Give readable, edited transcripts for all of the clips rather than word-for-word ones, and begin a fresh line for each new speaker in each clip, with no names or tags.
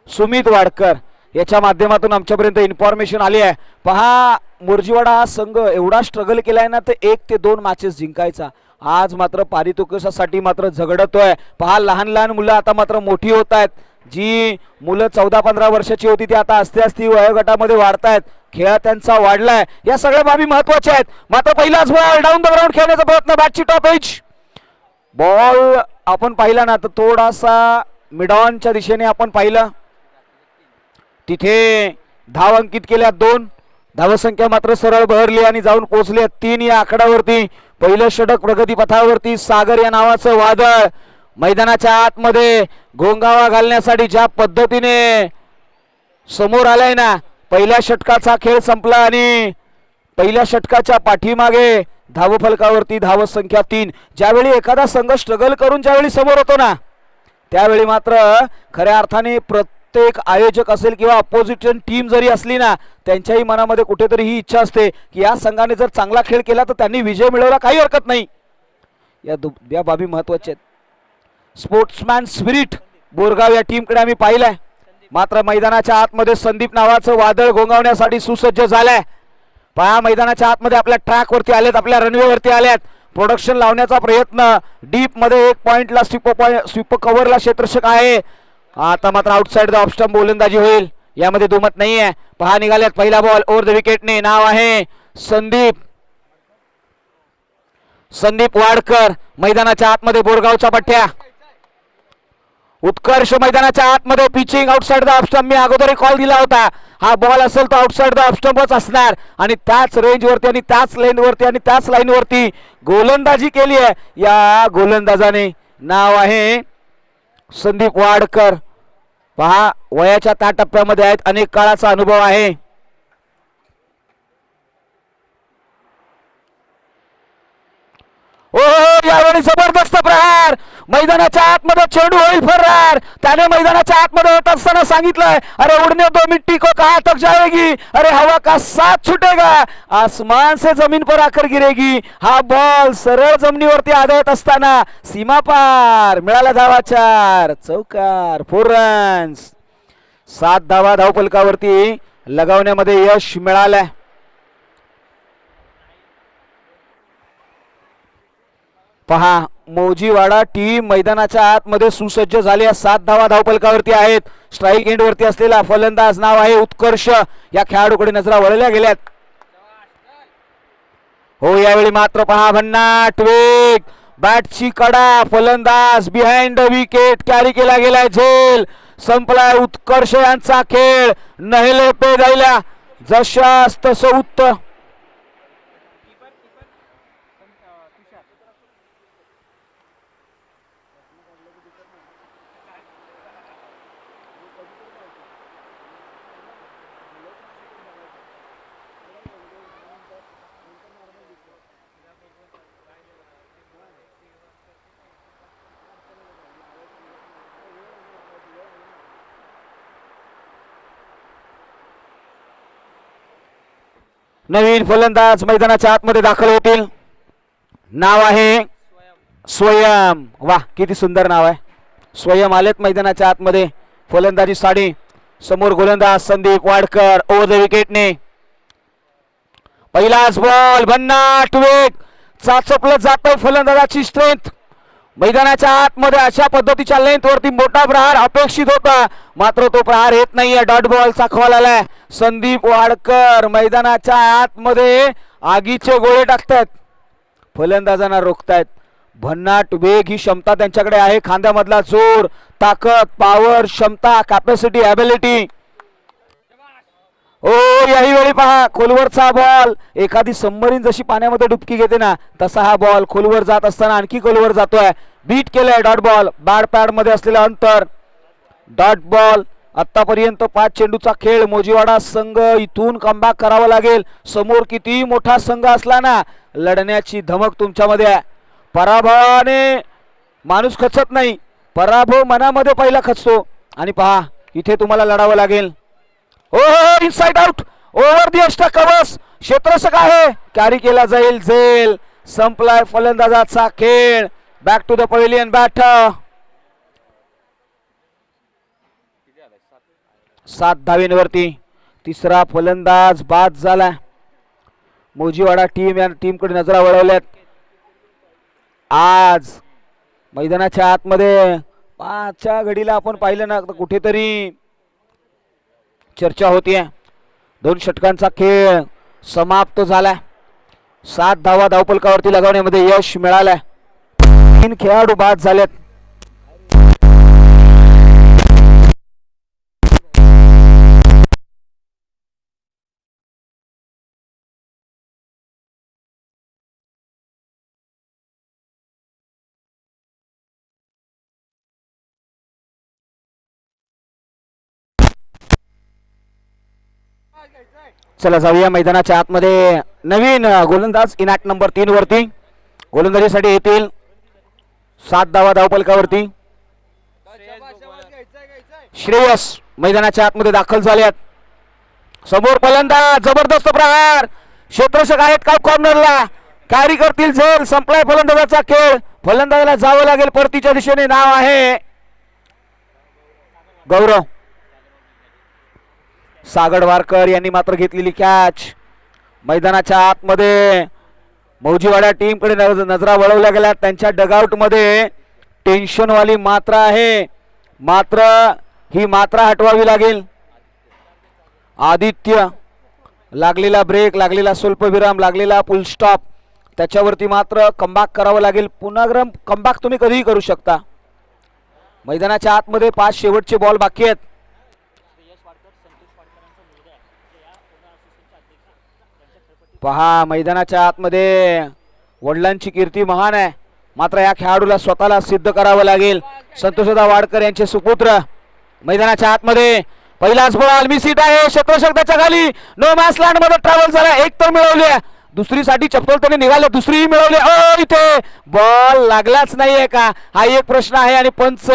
सुमित वाडकर याच्या माध्यमातून आमच्यापर्यंत इन्फॉर्मेशन आली आहे. पहा मोर्जीवाडा हा संघ एवढा स्ट्रगल केलाय ना, तर 1 ते 2 मॅचेस जिंकायचा. आज मात्र पारितोषिकासाठी मात्र झगडतोय. पहा लहान लहान मुलं आता मात्र मोठी होत आहेत. जी मुलं 14-15 वर्षाची होती ती आता असते असती वयोगटामध्ये वाढतायत. खेळ त्यांचा वाढलाय. या सगळ्या बाबी महत्वाच्या आहेत. मात्र पहिलाच बॉल डाऊन द ग्राउंड खेळण्याचा प्रयत्न. बॅटची टॉप एज बॉल आपण पाहिला ना, तर थोडासा मिडॉनच्या दिशेने आपण पाहिलं. तिथे धाव अंकित केल्या 2. धावसंख्या मात्र सरळ बहरली आणि जाऊन पोहोचली 3 या आकड्यावरती. पहिलं षटक प्रगती पथावरती. सागर या नावाचं वादळ मैदानाच्या आतमध्ये घोंगावा घालण्यासाठी ज्या पद्धतीने समोर आलाय ना, पहिल्या षटकाचा खेळ संपला आणि पहिल्या षटकाच्या पाठीमागे धावफलकावरती धावसंख्या 3. ज्यावेळी एखादा संघ स्ट्रगल करून ज्यावेळी समोर होतो ना, त्यावेळी मात्र खऱ्या अर्थाने प्रत्येक आयोजक असेल किंवा अपोजिशन टीम जरी असली ना, त्यांच्याही मनामध्ये कुठेतरी ही इच्छा असते की या संघाने जर चांगला खेळ केला तर त्यांनी विजय मिळवला, काही हरकत नाही. या बाबी महत्वाच्या आहेत. स्पोर्ट्समॅन स्पिरिट बोरगाव या टीमकडे आम्ही पाहिलंय. मात्र मैदानाच्या आतमध्ये संदीप नावाचं वादळ घोंगावण्यासाठी सुसज्ज झालंय. पहा मैदानाच्या आतमध्ये आपल्या ट्रॅक वरती आलेत, आपल्या रनवे वरती आलेत. प्रोडक्शन लावण्याचा प्रयत्न. डीप मध्ये 1 पॉइंटला स्वीप कव्हरला क्षेत्ररक्षक आहे. आता मात्र आउटसाइड द ऑफ स्टंप गोलंदाजी होईल, यामध्ये दुमत नाहीये. पहा निघाल्यात पहिला बॉल ओव्हर द विकेटने. नाव आहे संदीप वाडकर. मैदानाच्या आतमध्ये बोरगावचा पठ्या. उत्कर्ष मैदानाच्या आतमध्ये pitching outside the off stump. मी अगोदर कॉल दिला होता, हा बॉल असेल तो आउटसाइड द ऑफ स्टंपच असणार आणि त्याच रेंज वरती आणि त्याच लेन वरती आणि त्याच लाईन वरती गोलंदाजी केली आहे या गोलंदाजाने. नाव आहे संदीप वाडकर. पहा वयाच्या त्या टप्प्यामध्ये आहेत, अनेक काळाचा अनुभव आहे. ओ यावेळी जबरदस्त प्रहार. मैदानाच्या आतमध्ये चेंडू होईल फरार. त्याने मैदानाच्या आतमध्ये होत असताना सांगितलंय, अरे उडने दो मिट्टी को कहां तक जाएगी, अरे हवा का साथ छूटेगा, आसमान से जमीन पर आकर गिरेगी. हा बॉल सरळ जमिनीवरती आदळत असताना सीमा पार. मिळाला धावा 4. चौकार. 4 रन्स. 7 धावा धावफलकावरती लगावण्यामध्ये यश मिळालंय. पहा मोजीवाडा टीम मैदानाच्या आतमध्ये सुसज्ज झाली आहे. 7 धावा धावफलकावरती आहेत. स्ट्राईक एंड वरती असलेला फलंदाज नाव आहे उत्कर्ष. या खेळाडूकडे नजरा वळल्या गेल्यात. हो यावेळी मात्र पहा भन्नाट वेग. बॅटची कडा. फलंदाज बिहाइंड द विकेट कॅरी केला गेलाय. झेल संपलाय. उत्कर्ष यांचा खेळ नहिले पे जायला जशास तसं उत्तर. नवीन फलंदाज मैदानाच्या आतमध्ये दाखल होतील. नाव आहे स्वयं. वाह किती सुंदर नाव आहे. स्वयं आलेत मैदानाच्या आतमध्ये. फलंदाजी साडी. समोर गोलंदाज संदीप वाडकर. ओव्हर द विकेटने. पहिलाच बॉल. भन्नाट वेग. चाचपलं जातोय फलंदाजाची स्ट्रेंथ. मैदानाच्या आतमध्ये अशा पद्धतीच्या लेंथ वरती मोठा प्रहार अपेक्षित होता, मात्र तो प्रहार येत नाहीये. डॉट बॉलचा खवाल आलाय. संदीप वाडकर मैदानाच्या आतमध्ये आगीचे गोळे टाकतायत, फलंदाजांना रोखतायत. भन्नाट वेग ही क्षमता त्यांच्याकडे आहे. खांद्यामधला जोर, ताकद, पॉवर, क्षमता, कॅपॅसिटी, ॲबिलिटी. ओ याही वेळी पहा खोलवरचा बॉल. एखादी सबमरीन जशी पाण्यामध्ये डुबकी घेते ना, तसा हा बॉल खोलवर जात असताना आणखी खोलवर जातोय. बीट केलंय डॉट बॉल. बॅड पॅड मध्ये असलेलं अंतर. Dot ball. आतापर्यंत 5 चेंडूचा खेळ. मोजीवाडा संघ इथून कमबॅक करावा लागेल. समोर किती मोठा संघ असला ना, लढण्याची धमक तुमच्यामध्ये आहे. पराभवाने माणूस खचत नाही, पराभव मनामध्ये पहिला खचतो. आणि पहा इथे तुम्हाला लढावं लागेल. Oh inside out. Over the extra covers. क्षेत्ररक्षक आहे. कॅरी केला जाईल. झेल संपलाय फलंदाजाचा खेळ. Back to the pavilion batter. 7 धावेंवरती. तिसरा फलंदाज बाद झाला. मोजीवाडा टीम या टीमकडे नजरा वळवल्यात. आज मैदानाच्या आतमध्ये 5च्या घडीला आपण पाहिलं ना कुठेतरी चर्चा होतीये. 2 षटकांचा खेळ समाप्त झाला. 7 धावा धावफलकावरती लगावण्यामध्ये यश मिळालंय. 3 खेळाडू बाद झालेत. चला जाऊया मैदानाच्या आतमध्ये. नवीन गोलंदाज इनाट नंबर 3 वरती गोलंदाजीसाठी येतील. 7 धावा धावफलकावरती. श्रेयस मैदानाच्या आतमध्ये दाखल झाल्यात. समोर फलंदाज जबरदस्त प्रहार. क्षेत्ररक्षक आहेत का कॉर्नरला. कॅरी करतील झेल. संपलाय फलंदाजाचा खेळ. फलंदाजाला जावं लागेल परतीच्या दिशेने. नाव आहे गौरव. सागडवारकर यांनी मात्र घेतलेली कॅच. मैदानाच्या आतमध्ये मौजीवाडा टीम कडे नजरा वळवल्या गेल्या. त्यांच्या डगआउट मध्ये टेन्शन वाली मात्रा आहे. मात्र ही मात्रा हटवावी लागेल. आदित्य लागलेला ब्रेक, लागलेला स्वल्पविराम, लागलेला फुल स्टॉप, त्याच्यावरती मात्र कमबॅक करावं लागेल. पुन्हा कमबॅक तुम्ही कधीही करू शकता. मैदानाच्या आतमध्ये 5 शेवटचे बॉल बाकी आहेत. पहा मैदानाच्या आतमध्ये वडिलांची कीर्ती महान आहे. मात्र या खेळाडूला स्वतःला सिद्ध करावं लागेल. संतोषदा वाडकर यांचे सुपुत्र मैदानाच्या आतमध्ये. पहिलाच बॉल मिसिट आहे. क्षेत्ररक्षक त्याच्या खाली. नो मॅच लँड मध्ये ट्रॅव्हल झाला. 1 तर मिळवले. दुसरीसाठी चप्पल निघाले. दुसरी मिळवली. इथे बॉल लागलाच नाहीये का, हा एक प्रश्न आहे. आणि पंच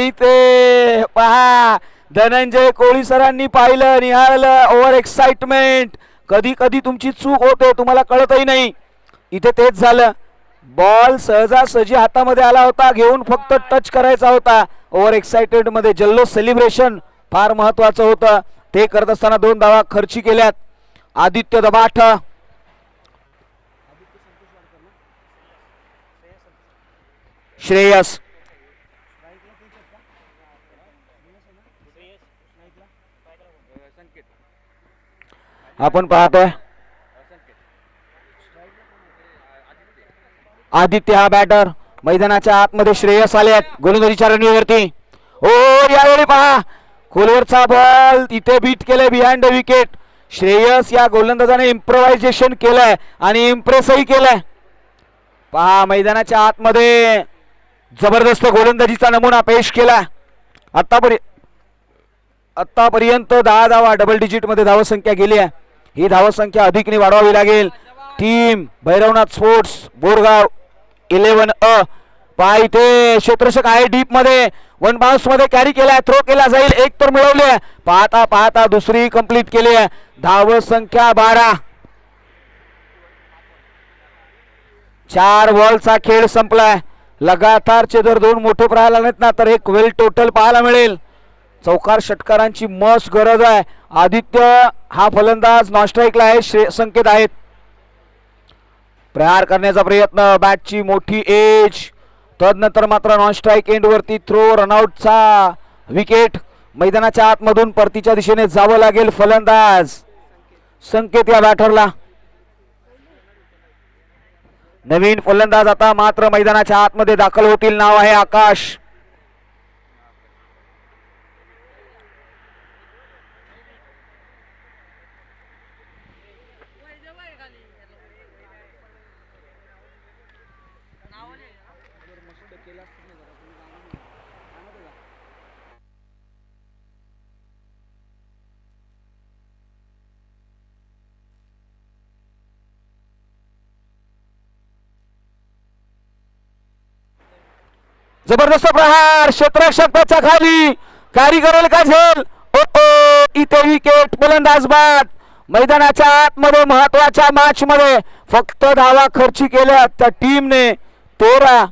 इथे पहा धनंजय कोळी सरांनी पाहिलं, निहाळलं. Over excitement. कधी कधी तुमची चूक होते, तुम्हाला कळतही नाही. इथे तेच झालं. बॉल सहजासहजी हातामध्ये आला होता. घेऊन फक्त टच करायचा होता. ओव्हर एक्साइटेड मध्ये जल्लोष सेलिब्रेशन फार महत्वाचं होतं. ते करत असताना 2 धावा खर्ची केल्यात. आदित्य दबाठ, श्रेयस. आपण पाहतोय आदित्य हा बॅटर. मैदानाच्या आतमध्ये श्रेयस आले आहेत गोलंदाजीच्या रणीवरती. यावेळी पहा खोलवरचा बॉल इथे बीट केलंय बिहाइंड द विकेट. श्रेयस या गोलंदाजाने इम्प्रोव्हायझेशन केलंय आणि इम्प्रेसही केलंय. पहा मैदानाच्या आतमध्ये जबरदस्त गोलंदाजीचा नमुना पेश केला. आतापर्यंत 10 धावा डबल डिजिट मध्ये धावसंख्या गेली आहे. ही धावसंख्या अधिकने वाढवावी लागेल. Team Bhairavnath sports Borgaon 11A. पहा इथे क्षेत्ररक्षक आहे डीप मध्ये. 1 बाउन्स मध्ये कॅरी केलाय. थ्रो केला जाईल. 1 तर मिळवले. पाहता पाहता दुसरी कंप्लीट केली आहे. धावसंख्या 12. 4 बॉलचा खेळ संपलाय. लगातारचे जर 2 मोठे पाहायला नाहीत ना तर एक वेल टोटल पाहायला मिळेल. चौकार षटकारांची मस्त गरज आहे. आदित्य हा फलंदाज नॉन स्ट्राईकला आहे. संकेत आहेत. प्रहार करण्याचा प्रयत्न. बॅटची मोठी एज. तदनंतर मात्र नॉन स्ट्राईक एंड वरती थ्रो. रनआउटचा विकेट. मैदानाच्या आतमधून परतीच्या दिशेने जावं लागेल फलंदाज. संकेत या बॅटरला. नवीन फलंदाज आता मात्र मैदानाच्या आतमध्ये दाखल होतील. नाव आहे आकाश. जबरदस्त प्रहार. क्षेत्ररक्षक त्याच्या खाली. कॅरी करेल का झेल. इथे विकेट. फलंदाज बाद. मैदानाच्या आतमध्ये महत्वाच्या मॅच मध्ये फक्त धावा खर्ची केल्या त्या टीमने 13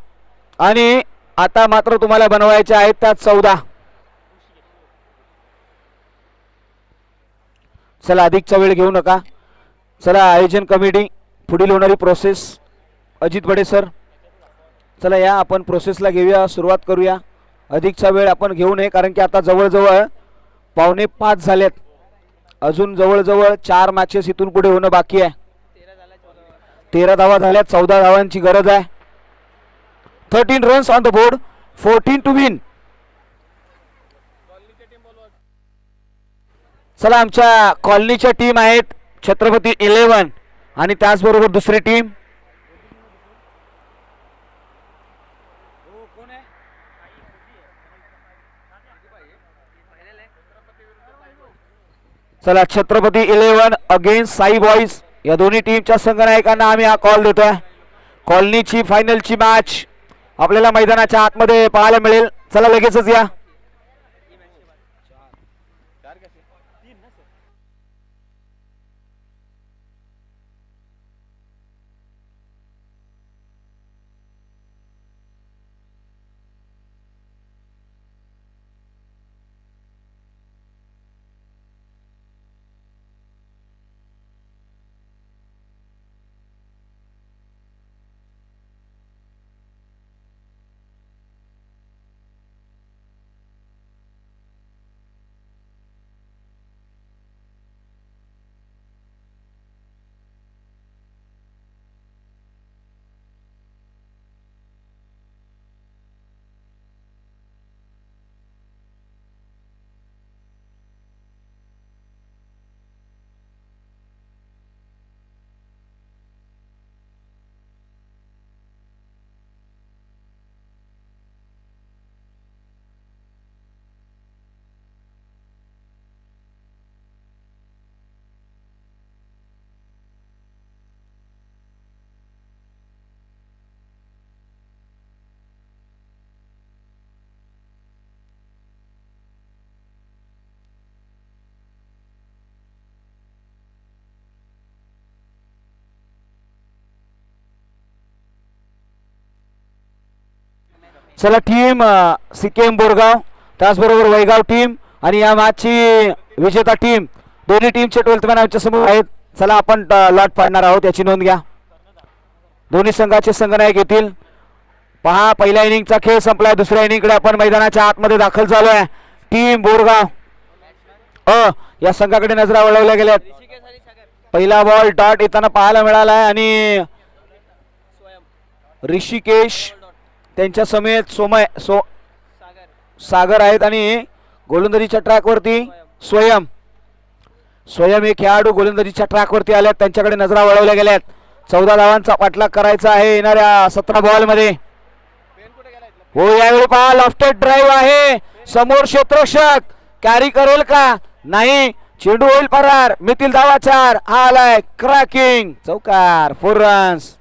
आणि आता मात्र तुम्हाला बनवायच्या आहेत त्या 14. चला अधिकचा वेळ घेऊ नका. चला आयोजन कमिटी पुढील होणारी प्रोसेस अजित बडे सर. चला या आपण प्रोसेसला घेऊया, सुरुवात करूया. अधिकचा वेळ आपण घेऊ नये कारण की आता जवळजवळ 4:45 झालेत. अजून जवळजवळ 4 मॅचेस इथून पुढे होणं बाकी आहे. 13 धावा झाल्यात, 14 धावांची गरज आहे. 13 runs on the board, 14 to win. चला आमच्या कॉलनीच्या टीम आहेत छत्रपती 11 आणि त्याचबरोबर दुसरी टीम चला छत्रपती 11 अगेन्स्ट साई बॉईज. या दोन्ही टीमच्या संघनायकांना आम्ही हा कॉल देतोय. कॉलनीची फायनलची मॅच आपल्याला मैदानाच्या आतमध्ये पाहायला मिळेल. चला लगेचच या. चला टीम सिक्कीम बोरगाव त्याचबरोबर वैगाव टीम आणि या मॅचची विजेता टीम दोन्ही टीमचे 12th मॅन आमच्या समोर आहेत. चला आपण लॉट पाडणार आहोत याची नोंद घ्या. दोन्ही संघाचे संघनायक येतील. पहा पहिल्या इनिंगचा खेळ संपलाय. दुसऱ्या इनिंगकडे आपण मैदानाच्या आतमध्ये दाखल झालोय. टीम बोरगाव या संघाकडे नजरा वळवल्या गेल्यात. पहिला बॉल डॉट येताना पाहायला मिळाला आहे आणि ऋषिकेश त्यांच्या समेत सागर आहेत आणि गोलंदाजीच्या ट्रॅकवरती स्वयं हे खेळाडू गोलंदाजीच्या ट्रॅकवरती आल्यात. त्यांच्याकडे नजरा वळवल्या गेल्यात. 14 धावांचा पाठलाग करायचा आहे येणाऱ्या 17 बॉल मध्ये. हो यावेळी पहा लॉफ्टेड ड्राईव्ह आहे. समोर क्षेत्ररक्षक कॅरी करेल का नाही. चेंडू होईल परार. मितील धावा 4. हा आलाय क्रॅकिंग चौकार 4 रन्स.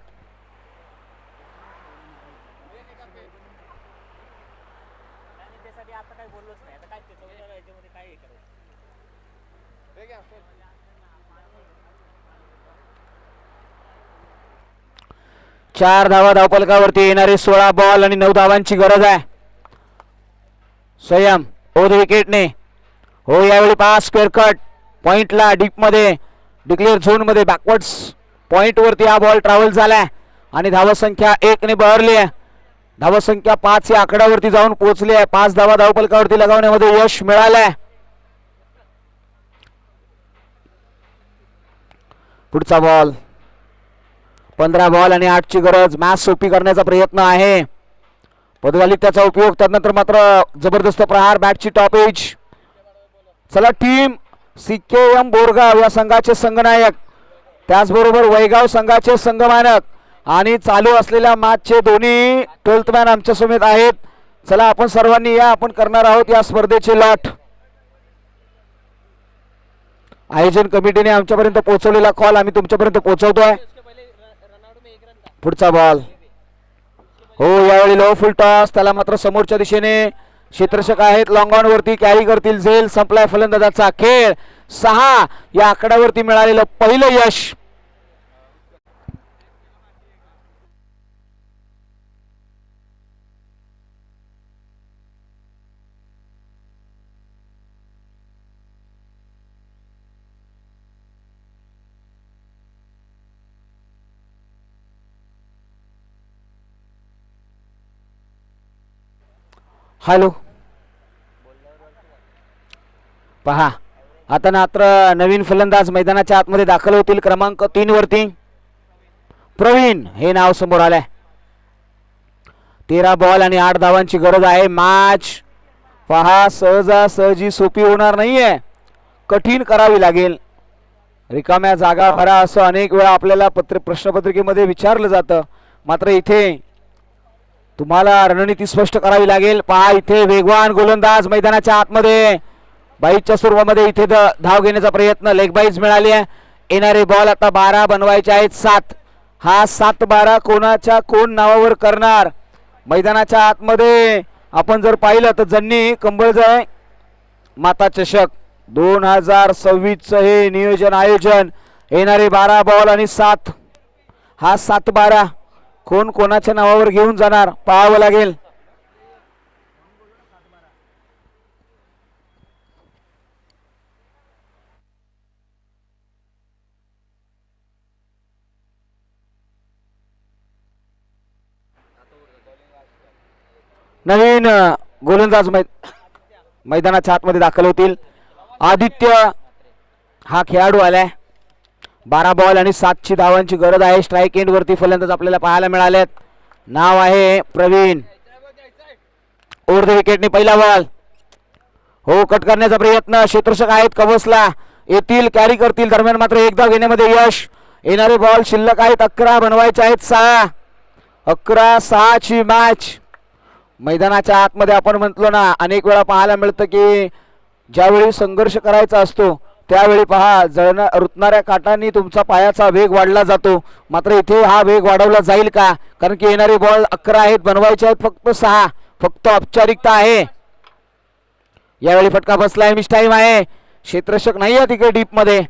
चार धावा धावपलकावरती येणारे 16 बॉल आणि 9 धावांची गरज आहे. स्वयं ओध विकेटने. हो यावेळी पास स्क्वेअर कट पॉइंटला डीप मध्ये डिक्लेअर झोन मध्ये बॅकवर्ड्स पॉइंट वरती हा बॉल ट्रॅव्हल झालाय आणि धावसंख्या 1 ने बहरली आहे. धावसंख्या 5 या आकड्यावरती जाऊन पोहोचली आहे. 5 धावा धावपलकावरती लगावण्यामध्ये यश मिळालंय. पुढचा बॉल 15 बॉल आणि 8 ची गरज. मॅच सोपी करण्याचा प्रयत्न आहे. पदवालीत त्याचा उपयोग. त्यानंतर मात्र जबरदस्त प्रहार बॅटची टॉप एज. चला टीम सिक्कीम बोरगाव या संघाचे संघनायक त्याचबरोबर वैगाव संघाचे संघमानक आणि चालू असलेल्या मॅचचे दोन्ही 12th मॅन आमच्या समेत आहेत. चला आपण सर्वांनी या. आपण करणार आहोत या स्पर्धेचे लॉट. आयोजन कमिटीने आमच्यापर्यंत पोहोचवलेला कॉल आम्ही तुमच्यापर्यंत पोहोचवतोय. पुढचा बॉल हो यावेळी लो फुल टॉस. त्याला मात्र समोरच्या दिशेने क्षेत्ररक्षक आहेत. लॉंग ऑन वरती कॅरी करतील. झेल संपलाय फलंदाजाचा खेळ. 6 या आकड्यावरती मिळालेलं पहिलं यश. हॅलो पहा आता मात्र नवीन फलंदाज मैदानाच्या आतमध्ये दाखल होतील. क्रमांक 3 वरती प्रवीण हे नाव समोर आलंय. 13 बॉल आणि 8 धावांची गरज आहे. मॅच पहा सहजासहजी सोपी होणार नाहीये, कठीण करावी लागेल. रिकाम्या जागा भरा असं अनेक वेळा आपल्याला प्रश्नपत्रिकेमध्ये विचारलं जातं, मात्र इथे तुम्हाला रणनीती स्पष्ट करावी लागेल. पहा इथे वेगवान गोलंदाज मैदानाच्या आतमध्ये बाईच्या स्वरूपामध्ये इथे धाव घेण्याचा प्रयत्न, लेग बाईज मिळाली आहे. येणारे बॉल आता 12 बनवायचे आहेत. 7 हा 7-12 कोणाच्या कोण नावावर करणार. मैदानाच्या आतमध्ये आपण जर पाहिलं तर जन्नी कंबळजय माता चषक 2026 हे नियोजन आयोजन. येणारे 12 बॉल आणि 7 हा 7-12 कोण कोणाच्या नावावर घेऊन जाणार पाहावं लागेल. नवीन गोलंदाज मैदानाच्या आतमध्ये दाखल होतील. आदित्य हा खेळाडू आलाय. 12 बॉल आणि 7 धावांची गरज आहे. स्ट्राईक एंड वरती फलंदाज आपल्याला पाहायला मिळालेत. नाव आहे प्रवीण. ओव्हर द विकेटने पहिला बॉल. हो कट करण्याचा प्रयत्न, क्षेत्ररक्षक आहेत कवसला येतील, कॅरी करतील. दरम्यान मात्र एकदा घेण्यामध्ये यश. येणारे बॉल शिल्लक आहेत 11 बनवायचे आहेत. 6 11-6 ची मॅच. मैदानाच्या आतमध्ये आपण म्हटलो ना अनेक वेळा पाहायला मिळतं की ज्यावेळी संघर्ष करायचा असतो त्यावेळी पहा रुतणाऱ्या काटांनी तुमचा पायाचा वेग वाढला जातो. मात्र इथे हा वेग वाढवला जाईल का, कारण की येणारे बॉल 11 आहेत, बनवायचे आहेत फक्त 6. फक्त औपचारिकता आहे. यावेळी फटका बसलाय, मिस टाइम आहे. क्षेत्ररक्षक नाही आहे तिकडे डीप मध्ये.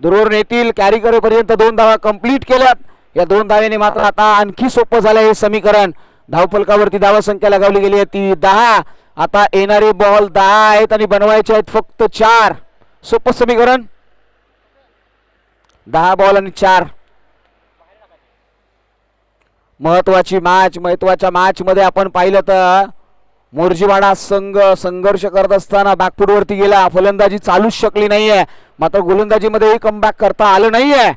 दूरवर येतील, कॅरी करेपर्यंत 2 धावा कंप्लीट केल्यात. या 2 धावेने मात्र आता आणखी सोपं झालं हे समीकरण. धावफलकावरती धावा संख्या लगावली गेली आहे ती 10. आता येणारे बॉल 10 आहेत आणि बनवायचे आहेत फक्त 4. सोपं समीकरण. 10 बॉल आणि 4. महत्वाची मॅच. महत्वाच्या मॅच मध्ये आपण पाहिलं तर मोर्जीवाडा संघ संघर्ष करत असताना बॅकफूट वरती गेला. फलंदाजी चालूच शकली नाहीये, मात्र गोलंदाजीमध्ये कमबॅक करता आलं नाहीये.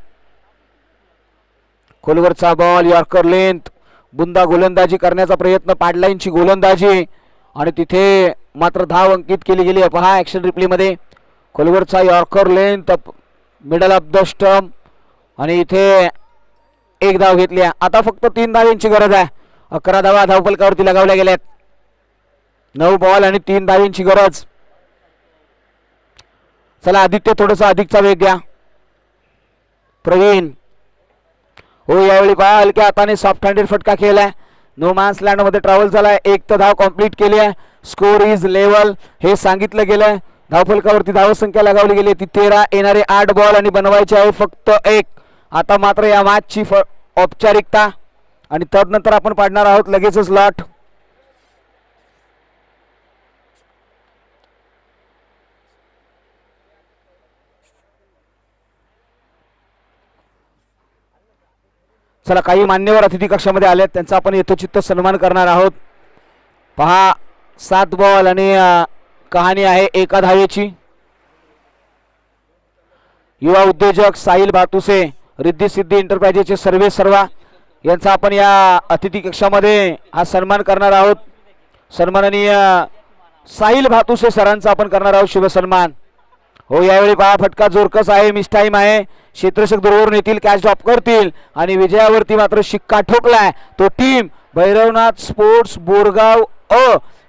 खोलवरचा बॉल, यॉर्कर लेंथ, बुंदा गोलंदाजी करण्याचा प्रयत्न, पॅडलाईनची गोलंदाजी आणि तिथे मात्र धाव अंकित केली गेली. पहा ऍक्शन रिप्ले मध्ये खोलवरचा yorker length, middle off the stump आणि इथे एक धाव घेतली. आता फक्त 3 धावांची गरज आहे. 11 धावा धावफलकावरती लगावल्या गेल्यात. 9 बॉल आणि 3 धावांची गरज. चला आदित्य थोडासा अधिकचा वेग घ्या. प्रवीण हो यावेळी पहा हलक्या हाताने सॉफ्ट हँडेड फटका केलाय. नो मॅन्स लँड मध्ये ट्रॅव्हल झालाय. 1 धाव कंप्लीट केली आहे. स्कोर इज लेवल हे सांगितलं गेलंय. धावफलकावरती धावसंख्या लगावली गेली ती 13. येणारे 8 बॉल आणि बनवायचे आहे फक्त 1. आता मात्र या मॅचची औपचारिकता आणि तदनंतर आपण पाडणार आहोत लगेचच लॉट. चला काही मान्यवर अतिथी कक्षामध्ये आलेत, त्यांचा आपण यथोचित सन्मान करणार आहोत. पहा 7 बॉल आणि कहाणी आहे 1 धावेची. युवा उद्योजक साहिल भातुसे, रिद्धी सिद्धी एंटरप्राइजेसचे सर्वे सर्वा यांचा आपण या अतिथी कक्षामध्ये हा सन्मान करणार आहोत. सन्माननीय साहिल भातुसे सरांचा आपण करणार आहोत शुभ सन्मान. हो यावेळी पहा फटका जोरकस आहे, मिस टाइम आहे. क्षेत्ररक्षक दूरवरून येतील, कॅच ड्रॉप करतील आणि विजयावरती मात्र शिक्का ठोकलाय तो टीम भैरवनाथ स्पोर्ट्स बोरगाव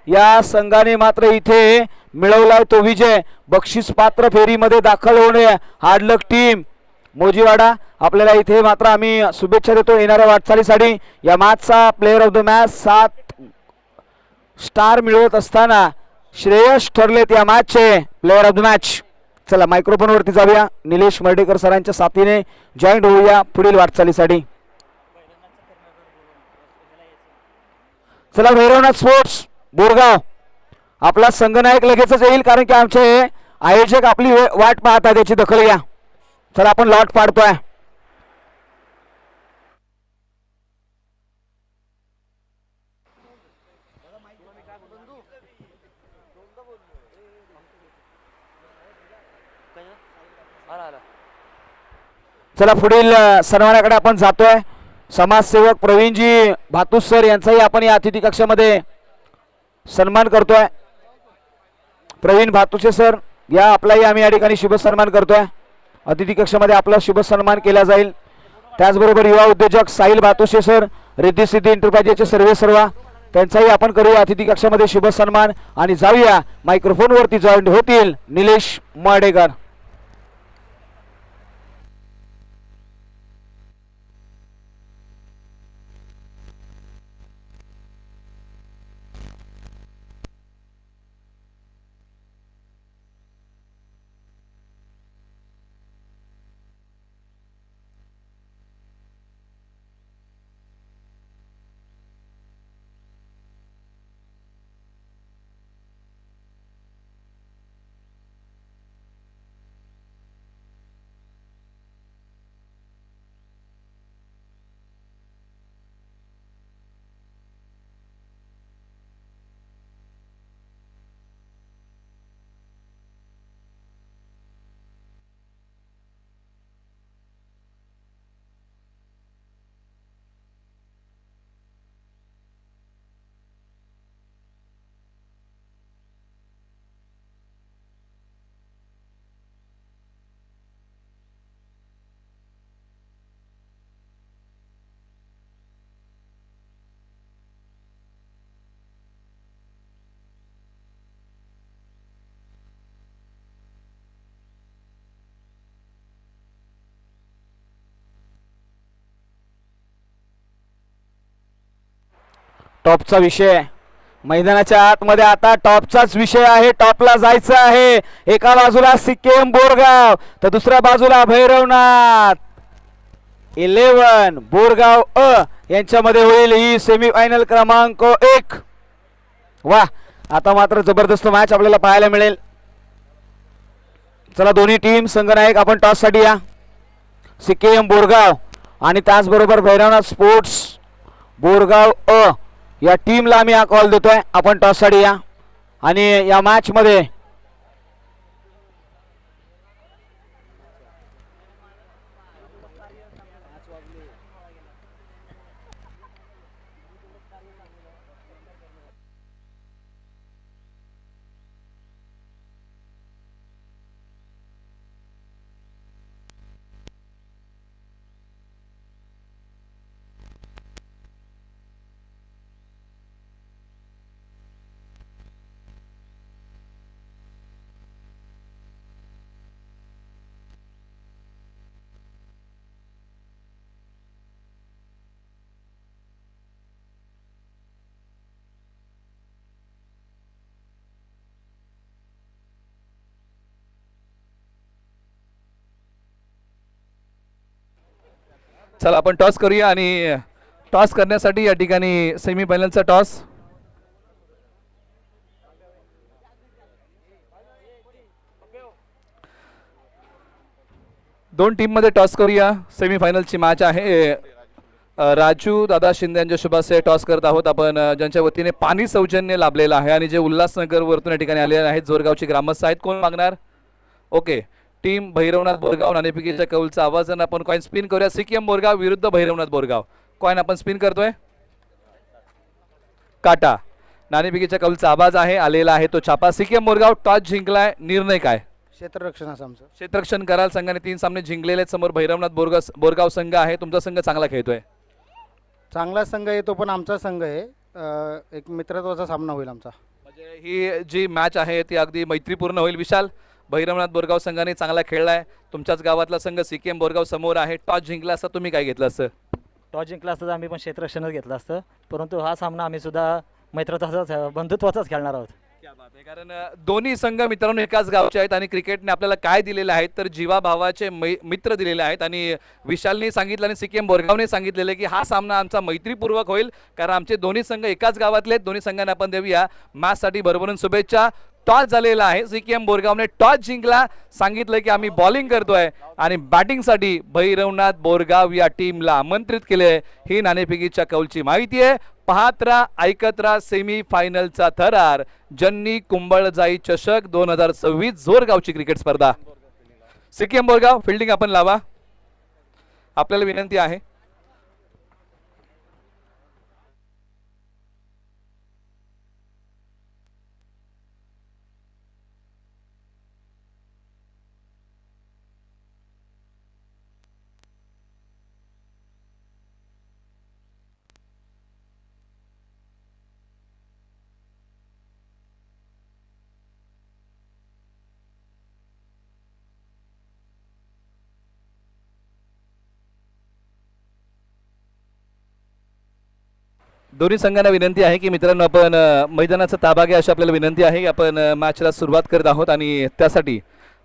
या संघाने मात्र इथे मिळवलाय तो विजय. बक्षीस पात्र फेरीमध्ये दाखल होणे हार्डलक टीम मोजीवाडा आपल्याला इथे मात्र आम्ही शुभेच्छा देतो येणाऱ्या वाटचालीसाठी. या मॅचचा player of the match 7 star मिळवत असताना श्रेयस ठरलेत या मॅचचे प्लेअर ऑफ द मॅच. चला मायक्रोफोन वरती जाऊया, निलेश मर्डेकर सरांच्या साथीने जॉईंट होऊया पुढील वाटचालीसाठी. चला भैरवनाथ स्पोर्ट्स बोरगाव आपला संघनायक लगेचच येईल, कारण की आमचे आयोजक आपली वाट पाहतात, त्याची दखल घ्या. चला आपण लॉट पाडतोय. चला पुढील सन्मानाकडे आपण जातोय. समाजसेवक प्रवीणजी भातूस सर यांचाही आपण या अतिथी कक्षामध्ये सन्मान करतोय. प्रवीण भातुसे सर या आपलाही आम्ही या ठिकाणी शुभ सन्मान करतोय. अतिथी कक्षामध्ये आपला शुभ सन्मान केला जाईल. त्याचबरोबर युवा उद्योजक साहिल भातुसे सर, रिद्धी सिद्धी एंटरप्राइजेसचे सर्वेसर्वा, त्यांचाही आपण करूया अतिथी कक्षामध्ये शुभ सन्मान. आणि जाऊया मायक्रोफोन वरती जॉईंट होतील निलेश माडेकर. टॉपचा विषय मैदानाच्या आतमध्ये आता टॉपचाच विषय आहे. टॉपला जायचं आहे. एका बाजूला सिक्कीम बोरगाव तर दुसऱ्या बाजूला भैरवनाथ 11 बोरगाव यांच्यामध्ये होईल ही सेमीफायनल क्रमांक 1. वा, आता मात्र जबरदस्त मॅच आपल्याला पाहायला मिळेल. चला दोन्ही टीम संघनायक आपण टॉस साठी या. सिक्कीम बोरगाव आणि त्याचबरोबर भैरवनाथ स्पोर्ट्स बोरगाव या टीमला आम्ही हा कॉल देतोय. आपण टॉस साठी या. आणि या मॅच मध्ये
चला आपण टॉस करूया. आणि टॉस करण्यासाठी या ठिकाणी सेमीफायनलचा टॉस दोन टीम मध्ये टॉस करूया. सेमीफायनलची मॅच आहे. राजू दादा शिंदे यांच्या शुभाशय टॉस करत आहोत आपण, ज्यांच्या वतीने पाणी सौजन्य लाभलेलं आहे आणि जे उल्हासनगर वरतून या ठिकाणी आलेले आहेत. जोरगावची ग्रामस्थ आहेत. कोण मागणार? Okay, team Bhairavnath Borgaon. नाणेफेकीच्या कौलचा आवाज आपण कॉइन स्पिन करूया. सिक्कीम बोरगाव विरुद्ध भैरवनाथ बोरगाव. कॉइन आपण स्पिन करतोय. काटा. नाणेफेकीच्या कौलचा आवाज आहे, आलेला आहे तो छापा. सिक्कीम बोरगाव टॉस जिंकलाय. निर्णय काय?
क्षेत्ररक्षणाचं आमचं.
क्षेत्ररक्षण कराल. संघाने 3 सामने जिंकलेले आहेत. समोर भैरवनाथ बोरगाव संघ आहे. तुमचा संघ चांगला खेळतोय.
चांगला संघ येतो पण आमचा संघ आहे. एक मित्रत्वाचा सामना होईल आमचा.
म्हणजे ही जी मॅच आहे ती अगदी मैत्रीपूर्ण होईल. विशाल, भैरवनाथ बोरगाव संघाने चांगला खेळलाय. तुमच्याच गावातला संघ सिक्कीम बोरगाव समोर आहे. टॉस जिंकला असता तुम्ही काय घेतलं असतं?
टॉस जिंकला असतं तर आम्ही पण क्षेत्ररक्षणच घेतलं असतं. परंतु हा सामना आम्ही सुद्धा मैत्रत्वाचाच बंधुत्वाचाच खेळणार आहोत.
क्या बात आहे. कारण दोन्ही संघ मित्रांनो एकाच गावचे आहेत आणि क्रिकेटने आपल्याला काय दिलेले आहेत तर जीवाभावाचे मित्र दिलेले आहेत. आणि विशालने सांगितलं आणि सिक्कीम बोरगावने सांगितलेलं की हा सामना आमचा मैत्रीपूर्वक होईल, कारण आमचे दोन्ही संघ एकाच गावातले आहेत. दोन्ही संघांना आपण देऊया मॅचसाठी भरभरून शुभेच्छा. टॉस झालेला आहे. सिक्कीम बोरगावने टॉस जिंकला. सांगितलं की आम्ही बॉलिंग करतोय आणि बॅटिंगसाठी भैरवनाथ बोरगाव या टीमला आमंत्रित केले. ही नाणेफेकीच्या कौलची माहिती आहे. पाहत राहा, ऐकत राहा सेमी फायनलचा थरार. जन्नी कुंबळजाई चषक 2026 जोरगावची क्रिकेट स्पर्धा. सिक्कीम बोरगाव फिल्डिंग आपण लावा, आपल्याला विनंती आहे. दोन्ही संघांना विनंती आहे की मित्रांनो आपण मैदानाचा ताबा घ्या, अशी आपल्याला विनंती आहे की आपण मॅचला सुरुवात करत आहोत आणि त्यासाठी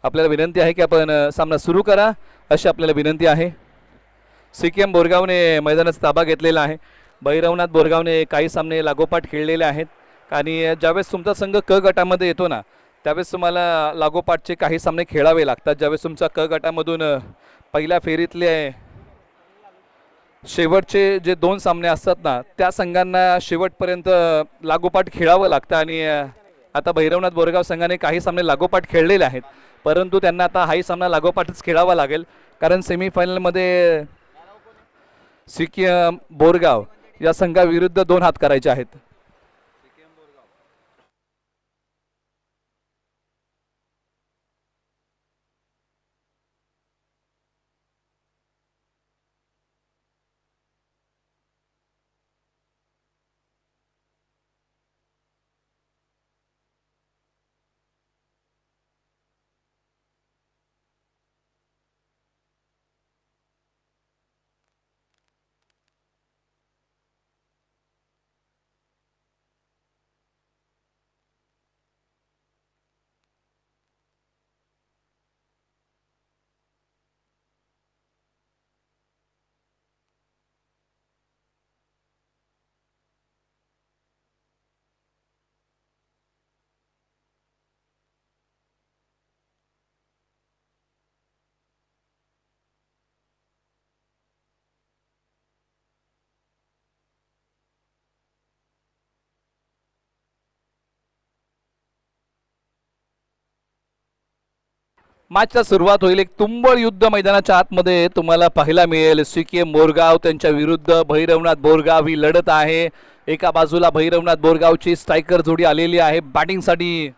आपल्याला विनंती आहे की आपण सामना सुरू करा, अशी आपल्याला विनंती आहे. सिक्कीम बोरगावने मैदानाचा ताबा घेतलेला आहे. भैरवनाथ बोरगावने काही सामने लागोपाठ खेळलेले आहेत आणि ज्यावेळेस तुमचा संघ क गटामध्ये येतो ना, त्यावेळेस तुम्हाला लागोपाठचे काही सामने खेळावे लागतात. ज्यावेळेस तुमचा क गटामधून पहिल्या फेरीतले शेवटचे जे 2 सामने असतात ना, त्या संघांना शेवटपर्यंत लागोपाठ खेळावं लागतं आणि आता भैरवनाथ बोरगाव संघाने काही सामने लागोपाठ खेळलेले आहेत, परंतु त्यांना आता हाही सामना लागोपाठच खेळावा लागेल, कारण सेमीफायनलमध्ये सिक्कीम बोरगाव या संघाविरुद्ध 2 हात करायचे आहेत. मॅचला सुरुवात होईल. एक तुंबळ युद्ध मैदानाच्या आतमध्ये तुम्हाला पाहायला मिळेल. सिक्कीम बोरगाव त्यांच्या विरुद्ध भैरवनाथ बोरगाव ही लढत आहे. एका बाजूला भैरवनाथ बोरगावची स्ट्रायकर जोडी आलेली आहे बॅटिंगसाठी.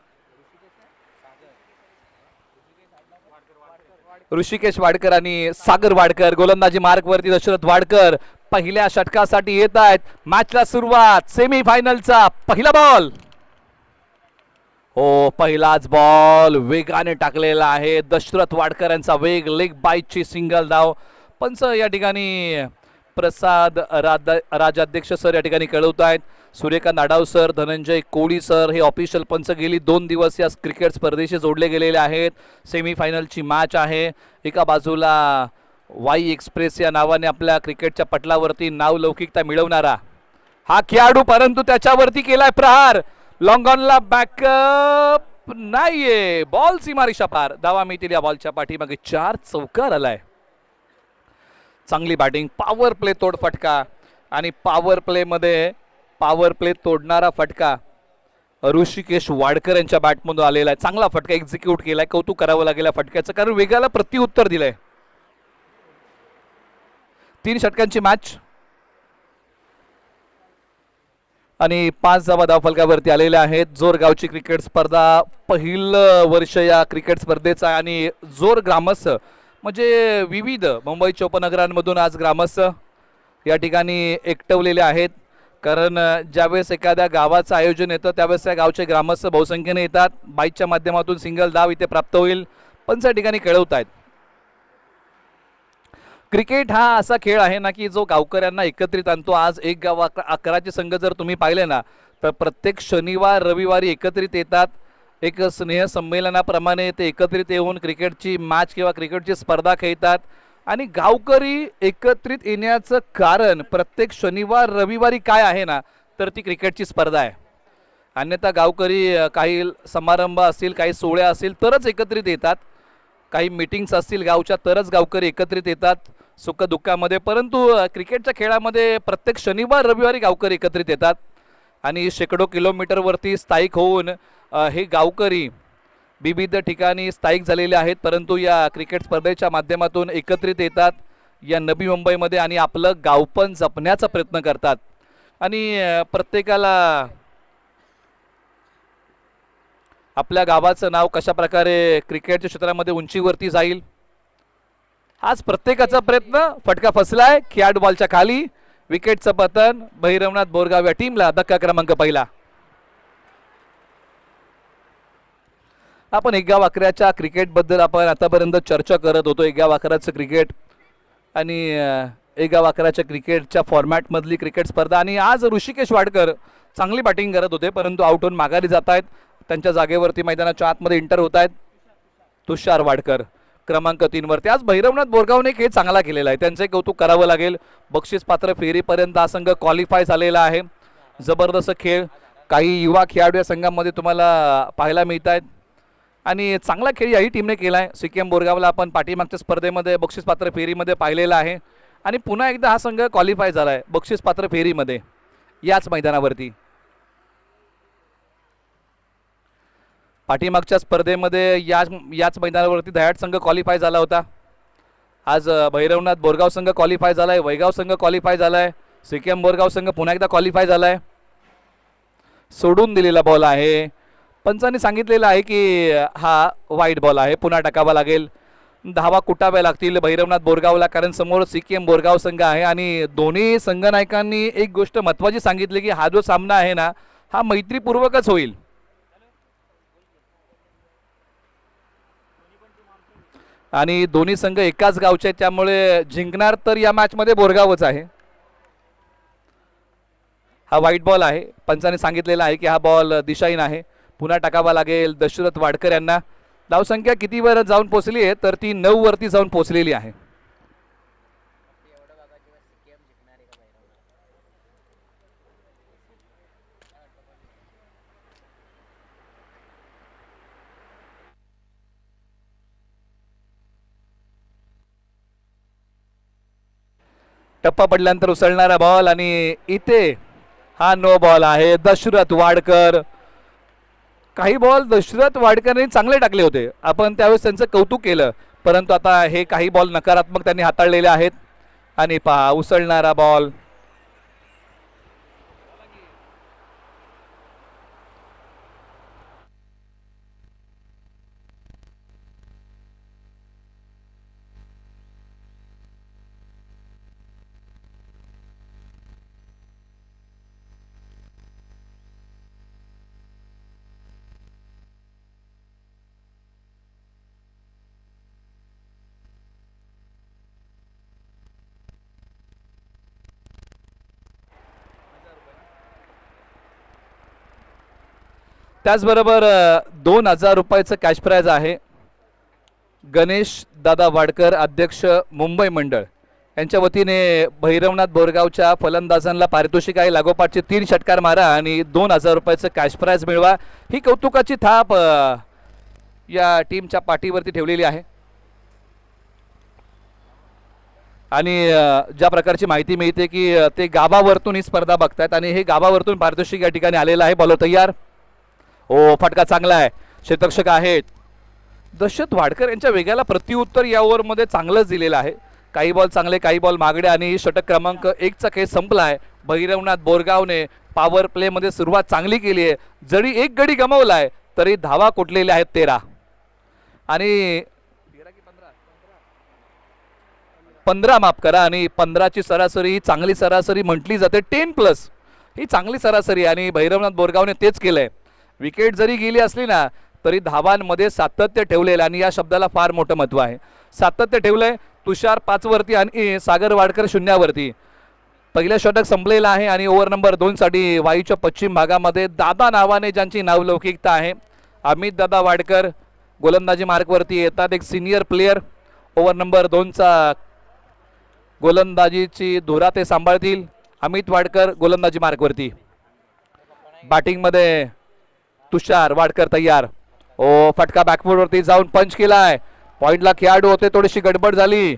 ऋषिकेश वाडकर आणि सागर वाडकर, गोलंदाजी मार्कवरती दशरथ वाडकर पहिल्या षटकासाठी येत आहेत. मॅचला सुरुवात, सेमीफायनलचा पहिला बॉल. हो, पहिलाच बॉल वेगाने टाकलेला आहे. दशरथ वाडकर यांचा वेग, लेग बाईटची सिंगल धाव. पंच या ठिकाणी प्रसाद राजाध्यक्ष सर या ठिकाणी कळवत आहेत. सूर्यकांत आडाव सर, धनंजय कोळी सर हे ऑफिशियल पंच गेली 2 दिवस या क्रिकेट स्पर्धेशी जोडले गेलेले आहेत. सेमीफायनलची मॅच आहे. एका बाजूला वाई एक्सप्रेस या नावाने आपल्या क्रिकेटच्या पटलावरती नावलौकिकता मिळवणारा हा खेळाडू, परंतु त्याच्यावरती केलाय प्रहार. लॉंग ऑनला बॅकअप नाहीये, बॉल सीमारेषा पार. धावा मिळतील या बॉलच्या पाठीमागे. 4 चौकार आलाय. चांगली बॅटिंग, पॉवर प्ले तोड फटका आणि पॉवर प्ले मध्ये पॉवर प्ले तोडणारा फटका ऋषिकेश वाडकर यांच्या बॅटमधून आलेला आहे. चांगला फटका एक्झिक्यूट केलाय, कौतुक करावं लागेल या फटक्याचं, कारण वेगाला प्रत्युत्तर दिलंय. 3 षटकांची मॅच आणि 5 धावा धावफलकावरती आलेल्या आहेत. जोर गावची क्रिकेट स्पर्धा, पहिलं वर्ष या क्रिकेट स्पर्धेचं आहे आणि जोर ग्रामस्थ म्हणजे विविध मुंबईच्या उपनगरांमधून आज ग्रामस्थ या ठिकाणी एकटवलेले आहेत. कारण ज्यावेळेस एखाद्या गावाचं आयोजन येतं त्यावेळेस त्या गावचे ग्रामस्थ बहुसंख्येने येतात. बाईकच्या माध्यमातून सिंगल धाव इथे प्राप्त होईल, पण त्या ठिकाणी कळवत आहेत. क्रिकेट हा असा खेळ आहे ना की जो गावकऱ्यांना एकत्रित आणतो. आज एक गाव 11चे संघ जर तुम्ही पाहिले ना तर प्रत्येक शनिवार रविवारी एकत्रित येतात. एक स्नेह संमेलनाप्रमाणे ते एकत्रित येऊन क्रिकेटची मॅच किंवा क्रिकेटची स्पर्धा खेळतात. आणि गावकरी एकत्रित येण्याचं कारण प्रत्येक शनिवार रविवारी काय आहे ना तर ती क्रिकेटची स्पर्धा आहे. अन्यथा गावकरी काही समारंभ असतील, काही सोहळे असतील तरच एकत्रित येतात, काही मीटिंग्स असतील गावच्या तरच गावकरी एकत्रित येतात सुख दुःखामध्ये. परंतु क्रिकेटच्या खेळामध्ये प्रत्येक शनिवार रविवारी गावकरी एकत्रित येतात आणि शेकडो किलोमीटरवरती स्थायिक होऊन हे गावकरी विविध ठिकाणी स्थायिक झालेले आहेत, परंतु या क्रिकेट स्पर्धेच्या माध्यमातून एकत्रित येतात या नवी मुंबईमध्ये आणि आपलं गाव पण जपण्याचा प्रयत्न करतात. आणि प्रत्येकाला आपल्या गावाचं नाव कशा प्रकारे क्रिकेटच्या क्षेत्रामध्ये उंचीवरती जाईल हाच प्रत्येकाचा प्रयत्न. फटका फसलाय खेळाडू बॉलच्या खाली, विकेटचं पतन. भैरवनाथ बोरगाव या टीमला धक्का क्रमांक पहिला. आपण 1 गाव 11च्या क्रिकेटबद्दल आपण आतापर्यंत चर्चा करत होतो. 1 गाव 11चं क्रिकेट आणि 1 गाव 11च्या क्रिकेटच्या फॉर्मॅटमधली क्रिकेट स्पर्धा. आणि आज ऋषिकेश वाडकर चांगली बॅटिंग करत होते, परंतु आउट होऊन माघारी जात आहेत. त्यांच्या जागेवरती मैदानाच्या आतमध्ये एंटर होत आहेत तुषार वाडकर क्रमांक 3 वरती. आज भैरवनाथ बोरगावने खेळ चांगला केलेला आहे, त्यांचे कौतुक करावं लागेल. बक्षीस पात्र फेरीपर्यंत हा संघ क्वालिफाय झालेला आहे. जबरदस्त खेळ, काही युवा खेळाडू या संघामध्ये तुम्हाला पाहायला मिळत आहेत आणि चांगला खेळ याही टीमने केला आहे. सिक्कीम बोरगावला आपण पाठीमागच्या स्पर्धेमध्ये बक्षीस पात्र फेरीमध्ये पाहिलेला आहे आणि पुन्हा एकदा हा संघ क्वालिफाय झाला आहे बक्षीस पात्र फेरीमध्ये याच मैदानावरती. पाठीमागच्या स्पर्धेमध्ये याच मैदानावरती दह्याट संघ क्वालिफाय झाला होता. आज भैरवनाथ बोरगाव संघ क्वालिफाय झालाय, वैगाव संघ क्वालिफाय झालाय, सिक्कीम बोरगाव संघ पुन्हा एकदा क्वालिफाय झालाय. सोडून दिलेला बॉल आहे, पंचांनी सांगितलेलं आहे की हा वाईट बॉल आहे, पुन्हा टाकावा लागेल. धावा कुटाव्या लागतील भैरवनाथ बोरगावला, कारण समोर सिक्कीम बोरगाव संघ आहे. आणि दोन्ही संघनायकांनी एक गोष्ट महत्त्वाची सांगितली की हा जो सामना आहे ना हा मैत्रीपूर्वकच होईल. आणि दोन्ही संघ एकाच गावचे आहेत, त्यामुळे जिंकणार तर या मॅचमध्ये बोरगावच आहे. हा वाईट बॉल आहे, पंचांनी सांगितलेला आहे की हा बॉल दिशाहीन आहे, पुन्हा टाकावा लागेल दशरथ वाडकर यांना. धावसंख्या कितीवर जाऊन पोहोचली आहे तर ती 9 वरती जाऊन पोहोचलेली आहे. टप्पा पडल्यानंतर उसळणारा बॉल आणि इथे हा नो बॉल आहे. दशरथ वाडकर, काही बॉल दशरथ वाडकरने चांगले टाकले होते, आपण त्यावेळेस त्यांचं कौतुक केलं, परंतु आता हे काही बॉल नकारात्मक त्यांनी हाताळलेले आहेत. आणि पहा उसळणारा बॉल. त्याचबरोबर 2000 रुपयाचं कॅश प्राइज आहे. गणेश दादा वाडकर अध्यक्ष मुंबई मंडळ यांच्या वतीने भैरवनाथ बोरगावच्या फलंदाजांना पारितोषिक आहे. लागोपाठचे 3 षटकार मारा आणि 2000 रुपयाचं कॅश प्राइज मिळवा, ही कौतुकाची थाप या टीमच्या पाठीवरती ठेवलेली आहे. आणि ज्या प्रकारची माहिती मिळते की ते गावावरतून ही स्पर्धा बघतायत आणि हे गावावरतून पारितोषिक या ठिकाणी आलेलं आहे. बॉलर तयार. ओ फटका चांगला आहे, क्षेत्ररक्षक आहेत दशरथ वाडकर यांच्या वेगाला प्रत्युत्तर या ओव्हरमध्ये चांगलंच दिलेलं आहे. काही बॉल चांगले, काही बॉल मागडे आणि षटक क्रमांक 1चा खेळ संपला आहे. भैरवनाथ बोरगावने पॉवर प्लेमध्ये सुरुवात चांगली केली आहे. जरी एक गडी गमावलाय तरी धावा कुठलेल्या आहेत 13 आणि 15 माफ करा. आणि 15ची सरासरी ही चांगली सरासरी म्हटली जाते. 10+ ही चांगली सरासरी आणि भैरवनाथ बोरगावने तेच केलंय. विकेट जरी गेली असली ना तरी धावांमध्ये सातत्य ठेवलेलं आणि या शब्दाला फार मोठं महत्व आहे. सातत्य ठेवलंय. तुषार 5 वरती आणि सागर वाडकर 0 वरती. पहिलं षटक संपलेलं आहे आणि ओव्हर नंबर 2 साठी वायूच्या पश्चिम भागामध्ये दादा नावाने ज्यांची नावलौकिकता आहे अमित दादा वाडकर गोलंदाजी मार्कवरती येतात. एक सिनियर प्लेयर. ओव्हर नंबर 2चा गोलंदाजीची धुरा ते सांभाळतील. अमित वाडकर गोलंदाजी मार्कवरती. बॅटिंगमध्ये तुषार वाडकर तयार. ओ फटका बॅकफुटवरती जाऊन पंच केलाय. पॉइंटला खेळाडू होते, थोडीशी गडबड झाली.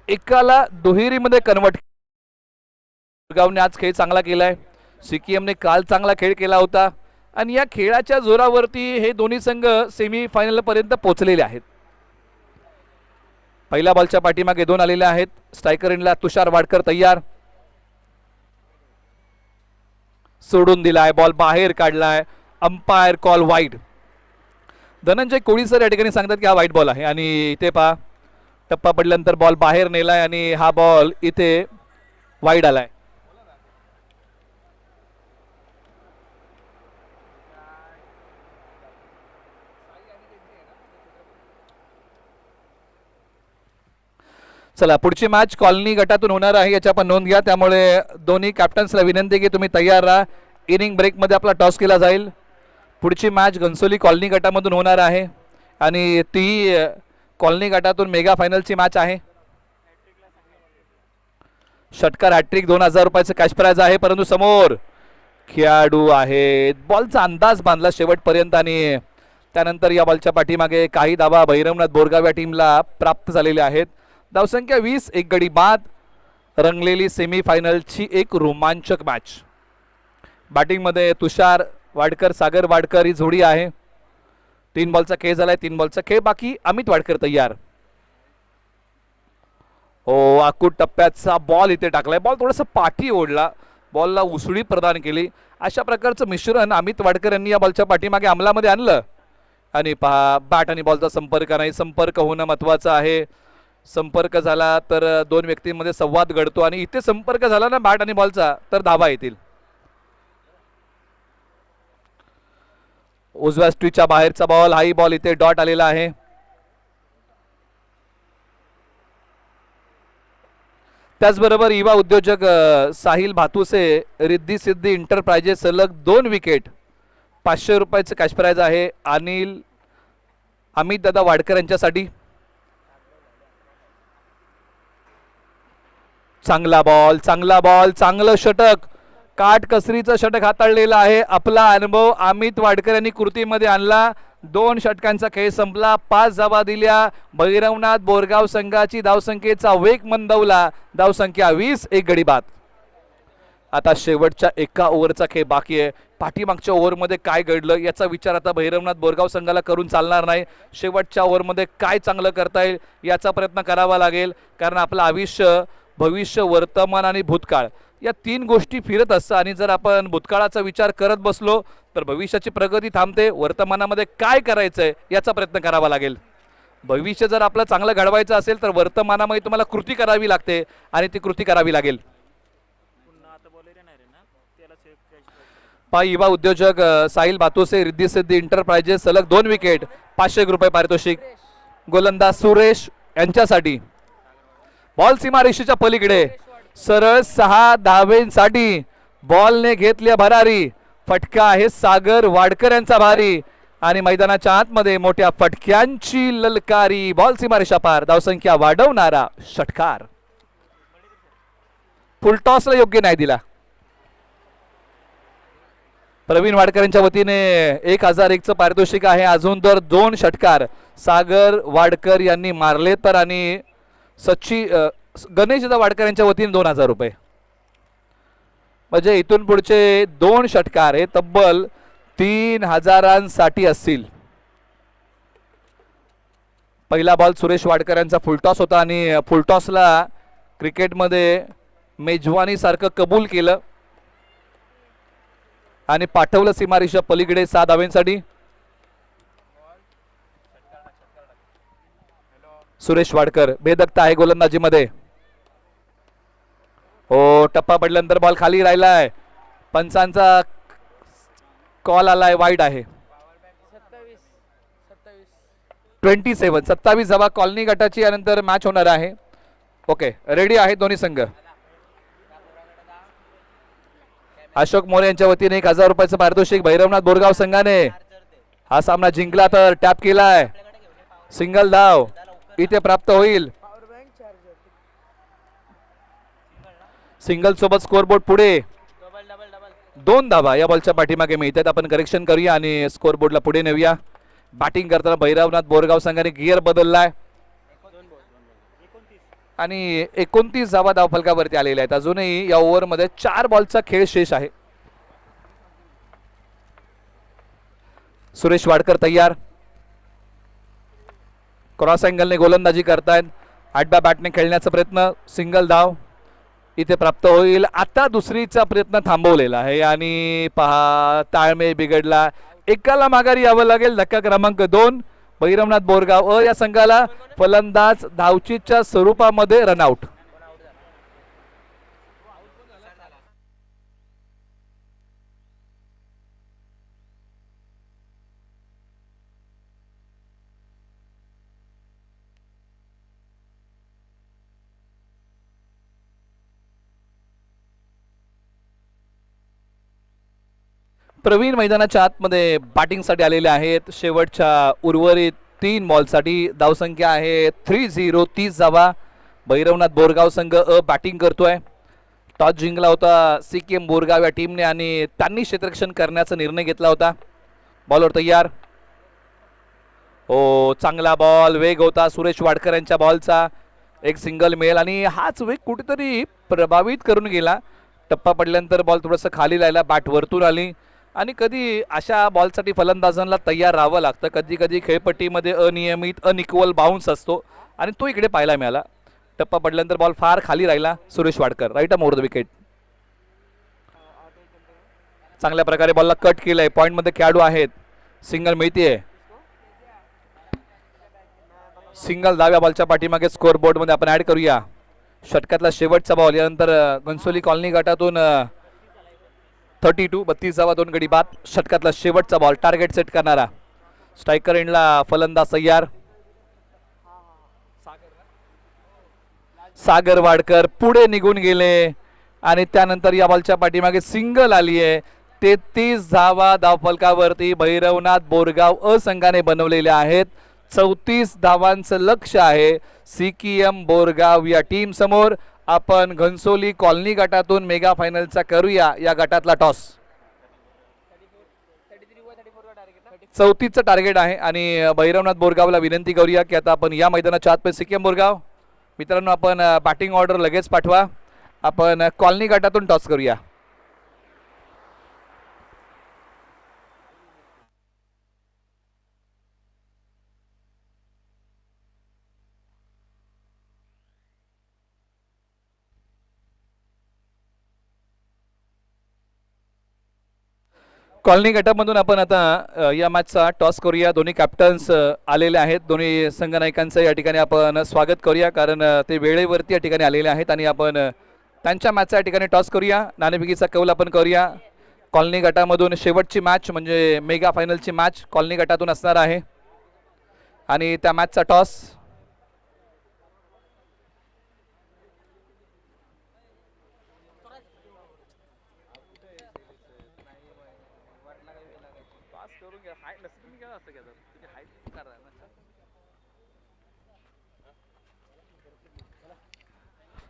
एकाला दुहेरीमध्ये कन्वर्ट. बोरगावने आज खेळ चांगला केलाय. सिक्कीमने काल चांगला खेळ केला होता आणि या खेळाच्या जोरावरती हे दोन्ही संघ सेमी फायनल पर्यंत पोहोचलेले आहेत. पहिल्या बॉलच्या पाठीमागे 2 आलेले आहेत. स्ट्रायकर एंडला तुषार वाडकर तयार. सोडून दिलाय, बॉल बाहेर काढलाय. Umpire call wide. Dhananjay Koli sir या ठिकाणी सांगतात की हा वाईट बॉल आहे आणि इथे पहा टप्पा पडल्यानंतर बॉल बाहेर नेलाय आणि हा बॉल इथे वाईड आलाय. चला पुढची मॅच कॉलनी गटातून होणार आहे याची आपण नोंद घ्या. त्यामुळे दोन्ही कॅप्टन्सला विनंती की तुम्ही तयार राहा. इनिंग ब्रेकमध्ये आपला टॉस केला जाईल. पुढची मॅच घनसोली कॉलनी गटामधून होणार आहे आणि ती कॉलनी गटातून मेगा फायनलची मॅच आहे. षटकार हॅट्रिक 2000 रुपयाचं कॅश प्राइज आहे. परंतु समोर खेळाडू आहेत. बॉलचा अंदाज बांधला शेवटपर्यंत आणि त्यानंतर या बॉलच्या पाठीमागे काही धावा भैरवनाथ बोरगाव या टीमला प्राप्त झालेल्या आहेत. धावसंख्या 20, 1 गडी बाद. रंगलेली सेमी फायनलची एक रोमांचक मॅच. बॅटिंगमध्ये तुषार वाडकर, सागर वाडकर ही जोडी आहे. 3 बॉलचा खेळ झालाय. 3 बॉलचा खेळ बाकी. अमित वाडकर तयार. हो, आकूट टप्प्याचा बॉल इथे टाकलाय. बॉल थोडासा पाठी ओढला, बॉलला उसळी प्रदान केली. अशा प्रकारचं मिश्रण अमित वाडकर यांनी या बॉलच्या पाठीमागे अंमलामध्ये आणलं आणि पहा बॅट आणि बॉलचा संपर्क नाही. संपर्क होणं महत्वाचं आहे. संपर्क झाला तर 2 व्यक्तींमध्ये संवाद घडतो आणि इथे संपर्क झाला ना बॅट आणि बॉलचा तर धावा येतील. उजव्या स्ट्रीच्या बाहेरचा बॉल, हाई बॉल इथे डॉट आलेला आहे. त्याचबरोबर युवा उद्योजक साहिल भातुसे, रिद्धी सिद्धी एंटरप्राइजेस सलग 2 विकेट. 500 रुपयाचं कॅश प्राइज आहे. अमित दादा वाडकर यांच्यासाठी. चांगला बॉल, चांगला बॉल, चांगलं षटक. काटकसरीचं षटक हाताळलेलं आहे. आपला अनुभव अमित वाडकर यांनी कृतीमध्ये आणला. 2 षटकांचा खेळ संपला. 5 धावा दिल्या. भैरवनाथ बोरगाव संघाची धावसंख्येचा वेग मंदावला. धावसंख्या 20, 1 गडी बाद. आता शेवटच्या 1 ओव्हरचा खेळ बाकी आहे. पाठीमागच्या ओव्हरमध्ये काय घडलं याचा विचार आता भैरवनाथ बोरगाव संघाला करून चालणार नाही. शेवटच्या ओव्हरमध्ये काय चांगलं करता येईल याचा प्रयत्न करावा लागेल. कारण आपलं आयुष्य, भविष्य, वर्तमान आणि भूतकाळ या 3 गोष्टी फिरत असतात आणि जर आपण भूतकाळाचा विचार करत बसलो तर भविष्याची प्रगती थांबते. वर्तमानामध्ये काय करायचंय याचा प्रयत्न करावा लागेल. भविष्य जर आपलं चांगलं घडवायचं असेल तर वर्तमानामध्ये तुम्हाला कृती करावी लागते आणि ती कृती करावी लागेल. युवा उद्योजक साहिल भातुसे, रिद्धी सिद्धी एंटरप्राइजेस सलग 2 विकेट. 500 रुपये पारितोषिक. गोलंदाज सुरेश यांच्यासाठी. बॉल सीमारेषेच्या पलीकडे सरळ 6 धावेंसाठी बॉलने घेतल्या भरारी. फटका आहे सागर वाडकर यांचा भारी आणि मैदानाच्या आतमध्ये मोठ्या फटक्यांची ललकारी. बॉल सीमारेषा पार. धावसंख्या वाढवणारा षटकार. फुलटॉसला योग्य नाही दिला. प्रवीण वाडकर यांच्या वतीने 1001चं पारितोषिक आहे. अजून तर 2 षटकार सागर वाडकर यांनी मारले तर आणि गणेश वाडकर यांच्या वतीने 2000 रुपये. म्हणजे इथून पुढचे 2 षटकार हे तब्बल 3000साठी असतील. पहिला बॉल सुरेश वाडकर यांचा फुलटॉस होता आणि फुलटॉसला क्रिकेटमध्ये मेजवानी सारखं कबूल केलं आणि पाठवलं सीमारेषा पलीकडे 6 धावेंसाठी. सुरेश वाडकर बेदगता आहे गोलंदाजीमध्ये. हो, टप्पा पडल्यानंतर बॉल खाली राहिलाय. पंचांचा कॉल आलाय, वाईड आहे. 27 धावा कॉलनी गटाची यानंतर मॅच होणार आहे. ओके, रेडी आहे दोन्ही संघ. अशोक मोरे यांच्या वतीने 1000 रुपयाचं पारितोषिक. भैरवनाथ बोरगाव संघाने हा सामना जिंकला तर टॅप केलाय. सिंगल धाव इथे प्राप्त होईल. सिंगल सोबत स्कोरबोर्ड पुढे 2 धावा या बॉलच्या पाठीमागे मिळतात. आपण करेक्शन करूया आणि स्कोरबोर्डला पुढे नेऊया. बॅटिंग करताना भैरवनाथ बोरगाव संघाने गिअर बदललाय आणि 29 धावा धावफलकावरती आलेल्या आहेत. अजूनही या ओव्हरमध्ये 4 बॉलचा खेळ शेष आहे. सुरेश वाडकर तयार, क्रॉस अँगलने गोलंदाजी करतायत, आडव्या बॅटने खेळण्याचा प्रयत्न, सिंगल धाव इथे प्राप्त होईल. आता दुसरीचा प्रयत्न थांबवलेला आहे आणि पहा ताळमेळ बिघडला, एकाला माघारी यावं लागेल. धक्का क्रमांक 2 भैरवनाथ बोरगाव या संघाला फलंदाज धावचीच्या स्वरूपामध्ये रनआउट. प्रवीण मैदानाच्या आतमध्ये बॅटिंगसाठी आलेले आहेत. शेवटच्या उर्वरित 3 बॉलसाठी धावसंख्या आहे 3-0, 30 धावा. भैरवनाथ बोरगाव संघ बॅटिंग करतोय. टॉस जिंकला होता सीकेएम बोरगाव या टीमने आणि त्यांनी क्षेत्ररक्षण करण्याचा निर्णय घेतला होता. बॉलवर तयार, हो चांगला बॉल, वेग होता सुरेश वाडकर यांच्या बॉलचा, एक सिंगल मिळेल आणि हाच वेग कुठेतरी प्रभावित करून गेला. टप्पा पडल्यानंतर बॉल थोडंसं खाली राहिला, बॅट वरतून आली आणि कधी अशा बॉलसाठी फलंदाजांना तयार राहावं लागतं. कधी कधी खेळपट्टीमध्ये अनियमित अनइक्वल बाउन्स असतो आणि तो इकडे पाहायला मिळाला. टप्पा पडल्यानंतर बॉल फार खाली राहिला. Suresh Wadkar right arm over the wicket. चांगल्या प्रकारे बॉलला कट केलंय, पॉइंट मध्ये खेळाडू आहेत, सिंगल मिळतीये. सिंगल डाव्या बॉलच्या पाठीमागे स्कोर बोर्ड मध्ये आपण ऍड करूया. षटकातला शेवटचा बॉल, यानंतर घनसोली कॉलनी गटातून 32 धावा, 2 गडी बाद. षटकातला शेवटचा बॉल, टार्गेट सेट करणारा, स्ट्रायकर एंडला फलंदाज तयार. सागर वाडकर पुढे निघून गेले आणि त्यानंतर या बॉलच्या पाठीमागे सिंगल आली आहे. 33 धावा धावफलकावरती भैरवनाथ बोरगाव संघाने बनवलेल्या आहेत. 34 धावांचं लक्ष आहे सीकेएम बोरगाव या टीम समोर. आपण घनसोली कॉलनी गटातून मेगा फायनलचा करूया या गटातला टॉस. 34चं टार्गेट आहे आणि भैरवनाथ बोरगावला विनंती करूया की आता आपण या मैदानाच्या आतमध्ये सीकेएम बोरगाव मित्रांनो आपण बॅटिंग ऑर्डर लगेच पाठवा. आपण कॉलनी गटातून टॉस करूया. कॉलनी गटामधून आपण आता या मॅचचा टॉस करूया. दोन्ही कॅप्टन्स आलेले आहेत. दोन्ही संघनायकांचं या ठिकाणी आपण स्वागत करूया कारण ते वेळेवरती या ठिकाणी आलेले आहेत आणि आपण त्यांच्या मॅचचा या ठिकाणी टॉस करूया. नाणेफेकीचा कौल आपण करूया. कॉलनी गटामधून शेवटची मॅच म्हणजे मेगा फायनलची मॅच कॉलनी गटातून असणार आहे आणि त्या मॅचचा टॉस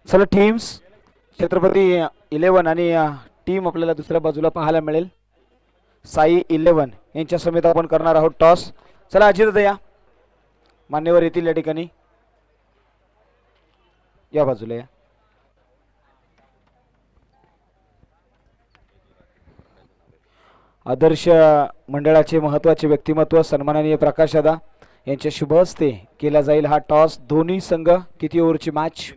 चला टीम्स, छत्रपती 11 आणि टीम आपल्याला दुसऱ्या बाजूला पाहायला मिळेल. साई 11 यांच्या समेत आपण करणार आहोत टॉस. चला अजित दया मान्यवर येतील या ठिकाणी, या बाजूला या. आदर्श मंडळाचे महत्त्वाचे व्यक्तिमत्व सन्माननीय प्रकाश दादा यांच्या शुभ हस्ते केला जाईल हा टॉस. दोन्ही संघ किती ओव्हरची मॅच?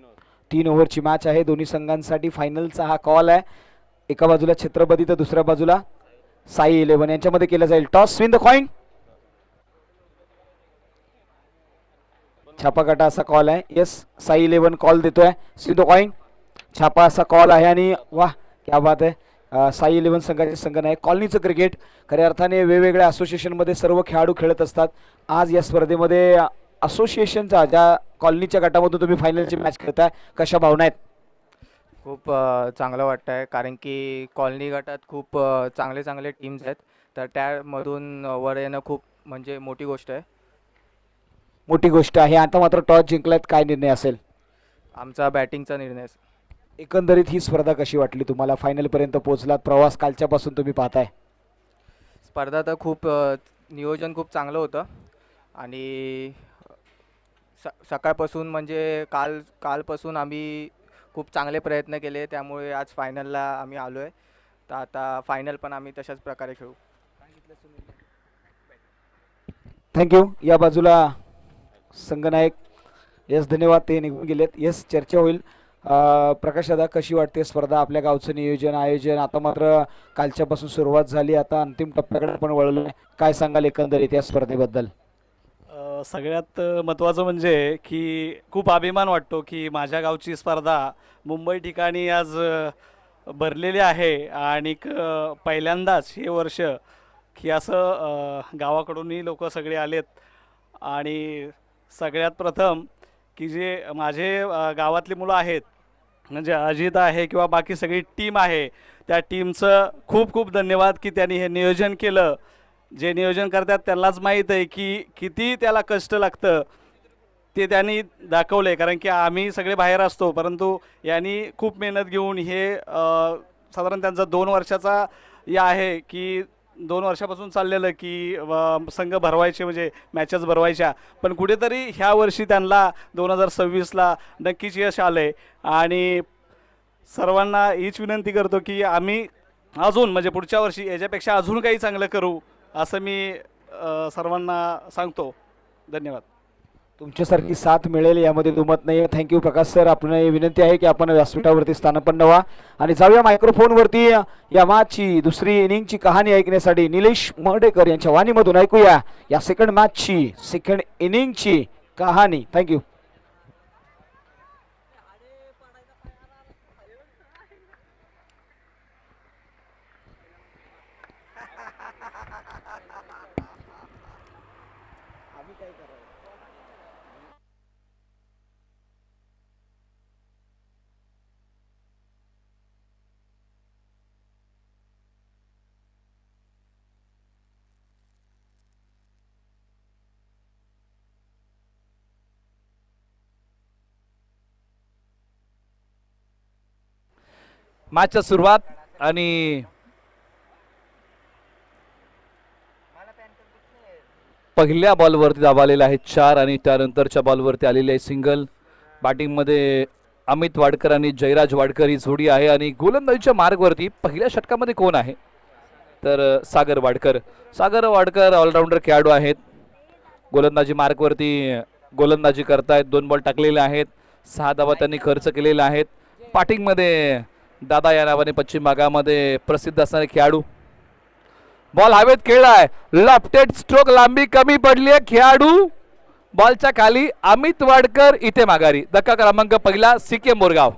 3 ओव्हरची मॅच आहे. दोन्ही संघांसाठी फायनलचा हा कॉल आहे. एका बाजूला छत्रपती तर दुसऱ्या बाजूला साई 11 यांच्यामध्ये केला जाईल टॉस. स्विन the coin. छापा काटा असा कॉल आहे. येस, साई 11 कॉल देतोय. स्विन द कॉइन. छापा असा कॉल आहे आणि वाह क्या बात आहे. साई 11 संघाचे संघनायक. कॉलनीचं क्रिकेट खऱ्या अर्थाने वेगवेगळ्या असोसिएशनमध्ये सर्व खेळाडू खेळत असतात. आज या स्पर्धेमध्ये असोसिएशनच्या ज्या कॉलनीच्या गटामधून तुम्ही फायनलची मॅच खेळताय, कशा भावना आहेत?
खूप चांगलं वाटतं आहे कारण की कॉलनी गटात खूप चांगले चांगले टीम्स आहेत, तर त्यामधून वर येणं खूप म्हणजे मोठी गोष्ट आहे.
मोठी गोष्ट आहे. आता मात्र टॉस जिंकलात, काय निर्णय असेल?
आमचा बॅटिंगचा निर्णय.
एकंदरीत ही स्पर्धा कशी वाटली तुम्हाला? फायनलपर्यंत पोहोचलात, प्रवास कालच्यापासून तुम्ही पाहताय.
स्पर्धा तर खूप नियोजन खूप चांगलं होतं आणि सकाळपासून म्हणजे कालपासून आम्ही खूप चांगले प्रयत्न केले, त्यामुळे आज फायनलला आम्ही आलो आहे. तर आता फायनल पण आम्ही तशाच प्रकारे खेळू.
थँक्यू. या बाजूला संघनायक. येस, धन्यवाद. ते निघून गेलेत. येस, चर्चा होईल. प्रकाश दादा, कशी वाटते स्पर्धा? आपल्या गावचं नियोजन आयोजन आता मात्र कालच्यापासून सुरुवात झाली, आता अंतिम टप्प्याकडे पण वळलोय. काय सांगाल एकंदरीत या स्पर्धेबद्दल?
सगळ्यात महत्त्वाचं म्हणजे की खूप अभिमान वाटतो की माझ्या गावची स्पर्धा मुंबई ठिकाणी आज भरलेली आहे. आणि पहिल्यांदाच हे वर्ष की असं गावाकडूनही लोक सगळे आलेत. आणि सगळ्यात प्रथम की जे माझे गावातली मुलं आहेत, म्हणजे अजित आहे किंवा बाकी सगळी टीम आहे, त्या टीमचं खूप खूप धन्यवाद की त्यांनी हे नियोजन केलं. जे नियोजन करतात त्यांनाच माहीत आहे की किती त्याला कष्ट लागतं, ते त्यांनी दाखवलं आहे. कारण की आम्ही सगळे बाहेर असतो, परंतु यांनी खूप मेहनत घेऊन हे साधारण त्यांचा 2 वर्षाचा या आहे की 2 वर्षापासून चाललेलं की संघ भरवायचे, म्हणजे मॅचेस भरवायच्या. पण कुठेतरी ह्या वर्षी त्यांना 2026ला नक्कीच यश आलं आहे. आणि सर्वांना हीच विनंती करतो की आम्ही अजून म्हणजे पुढच्या वर्षी याच्यापेक्षा अजून काही चांगलं करू, असं मी सर्वांना सांगतो. धन्यवाद.
तुमच्यासारखी साथ मिळेल यामध्ये दुमत नाही. थँक्यू प्रकाश सर. आपण विनंती आहे की आपण व्यासपीठावरती स्थानपन्न व्हा आणि जाऊया मायक्रोफोनवरती. या मॅचची दुसरी इनिंगची कहाणी ऐकण्यासाठी निलेश मर्डेकर यांच्या वाणीमधून ऐकूया या सेकंड मॅचची, सेकंड इनिंगची कहाणी. थँक्यू.
मॅचच्या सुरुवात आणि पहिल्या बॉलवरती दाबालेला आहे 4 आणि त्यानंतरच्या बॉलवरती आलेले आहे सिंगल. बॅटिंगमध्ये अमित वाडकर आणि जयराज वाडकर ही जोडी आहे. आणि गोलंदाजीच्या मार्गवरती पहिल्या षटकामध्ये कोण आहे तर सागर वाडकर. सागर वाडकर ऑलराऊंडर खेळाडू आहेत. गोलंदाजी मार्गवरती गोलंदाजी करतायत. 2 बॉल टाकलेले आहेत. 6 धावा त्यांनी खर्च केलेले आहेत. बॅटिंगमध्ये दादा या नावाने पश्चिम भागामध्ये प्रसिद्ध असणारे खेळाडू. बॉल हवेत खेळलाय. लेफ्टेड स्ट्रोक, लांबी कमी पडली आहे. खेळाडू बॉलच्या खाली. अमित वाडकर इथे माघारी. धक्का क्रमांक पहिला, सिकेम बोरगाव.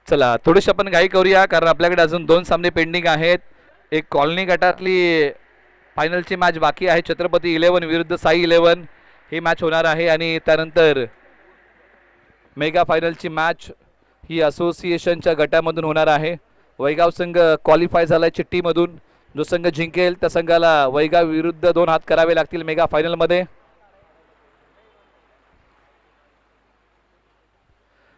चला थोडीशी आपण घाई करूया कारण आपल्याकडे अजून 2 सामने पेंडिंग आहेत. एक कॉलनी गटातली फायनलची मॅच बाकी आहे. छत्रपती 11 विरुद्ध साई 11 ही मॅच होणार आहे. आणि त्यानंतर मेगा फायनलची मॅच ही असोसिएशनच्या गटामधून होणार आहे. वैगाव संघ क्वालिफाय झालाय चिठ्ठीमधून. जो संघ जिंकेल त्या संघाला वैगाव विरुद्ध 2 हात करावे लागतील मेगा फायनलमध्ये.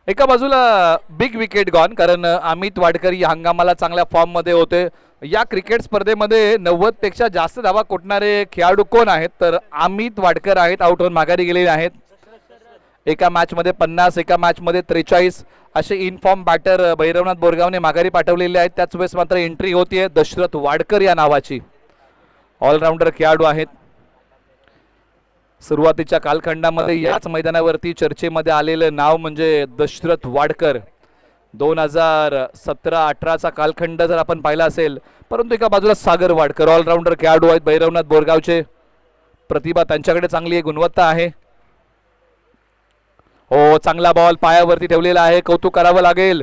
एका बाजूला बिग विकेट गॉन कारण अमित वाडकर या हंगामाला चांगल्या फॉर्ममध्ये होते. या क्रिकेट स्पर्धेमध्ये 90 पेक्षा जास्त धावा कोटणारे खेळाडू कोण आहेत तर अमित वाडकर आहेत. आउट होऊन माघारी गेलेले आहेत. एका मॅचमध्ये 50, एका मॅचमध्ये 43 असे इनफॉर्म बॅटर भैरवनाथ बोरगावने माघारी पाठवलेले आहेत. त्याच वेळेस मात्र एंट्री होतीये दशरथ वाडकर या नावाची. ऑलराऊंडर खेळाडू आहेत. सुरुवातीच्या कालखंडामध्ये याच मैदानावरती चर्चेमध्ये आलेलं नाव म्हणजे दशरथ वाडकर. 2017-18चा कालखंड जर आपण पाहिला असेल. परंतु एका बाजूला सागर वाडकर ऑलराऊंडर खेळाडू आहेत भैरवनाथ बोरगावचे. प्रतिभा त्यांच्याकडे चांगली आहे, गुणवत्ता आहे. हो, चांगला बॉल पायावरती ठेवलेला आहे. कौतुक करावं लागेल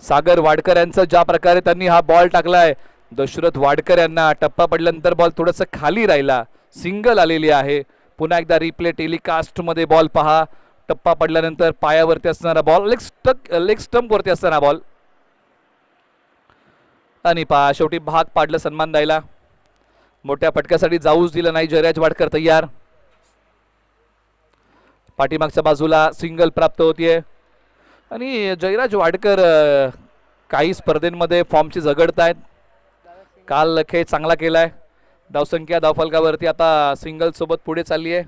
सागर वाडकर यांचं ज्या प्रकारे त्यांनी हा बॉल टाकलाय. दशरथ वाडकर यांना टप्पा पडल्यानंतर बॉल थोडंसं खाली राहिला. सिंगल आलेली आहे. पुन्हा एकदा रिप्ले टेलिकास्ट मध्ये बॉल पहा. टप्पा पडल्यानंतर पायावरती असणारा बॉल, लेग स्टंप वरती असणारा बॉल. आणि पहा शेवटी भाग पाडलं सन्मान द्यायला. मोठ्या फटक्यासाठी जाऊच दिलं नाही. जयराज वाडकर तयार. पाठीमागच्या बाजूला सिंगल प्राप्त होतीये. आणि जयराज वाडकर काही स्पर्धेमध्ये फॉर्मची झगडतायत. काल खेळ चांगला केलाय. धावसंख्या धावफलकावरती आता सिंगल सोबत पुढे चालली आहे.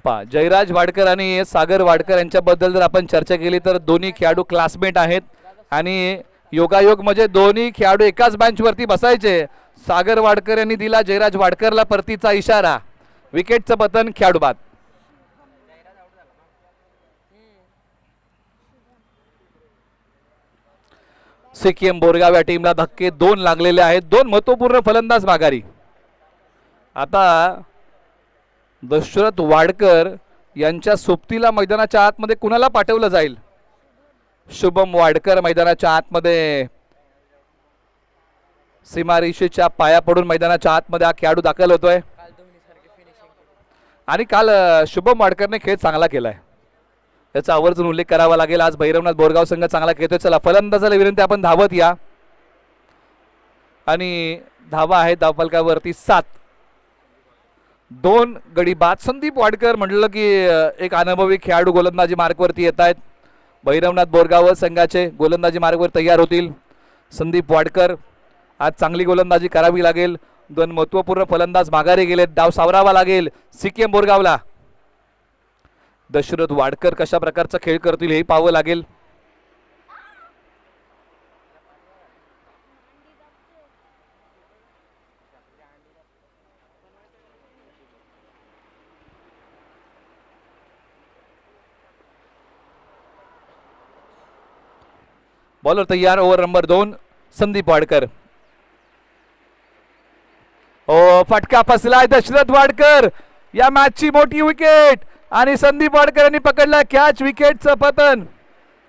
जयराज वाडकर आणि सागर वाडकर यांच्याबद्दल जर आपण चर्चा केली तर दोन्ही खेळाडू क्लासमेट आहेत आणि योगायोग म्हणजे दोन्ही खेळाडू एकाच बेंचवरती बसायचे. सागर वाडकर यांनी दिला जयराज वाडकरला परतीचा इशारा. विकेटचं पतन, खेळाडू बाद. सिक्कीम बोरगाव या टीमला धक्के 2 लागलेले आहेत. 2 महत्वपूर्ण फलंदाज माघारी. आता दशरथ वाडकर यांच्या सोबतीला मैदानाच्या आतमध्ये कुणाला पाठवलं जाईल? शुभम वाडकर मैदानाच्या आतमध्ये सीमारेषेच्या पाया पडून मैदानाच्या आतमध्ये हा खेळाडू दाखल होतोय आणि काल शुभम वाडकरने खेळ चांगला केलाय, याचा आवर्जून उल्लेख करावा लागेल. आज भैरवनाथ बोरगाव संघ चांगला खेळतोय. चला फलंदाजाला विनंती, आपण धावत या आणि धावा आहे धावफलकावरती 7. 2 गडी बाद. संदीप वाडकर म्हटलं की एक अनुभवी खेळाडू गोलंदाजी मार्कवरती येत आहेत. भैरवनाथ बोरगाव संघाचे गोलंदाजी मार्गवर तयार होतील. संदीप वाडकर आज चांगली गोलंदाजी करावी लागेल. 2 महत्वपूर्ण फलंदाज माघारी गेलेत. डाव सावरावा लागेल सिक्कीम बोरगावला. दशरथ वाडकर कशा प्रकारचा खेळ करतील हे पाहावं लागेल. बॉलर तयार. Over number 2 Sandeep Wadkar. फटका फसलाय. दशरथ वाडकर या मॅचची मोठी विकेट आणि संदीप वाडकर यांनी पकडला कॅच. विकेटचं पतन.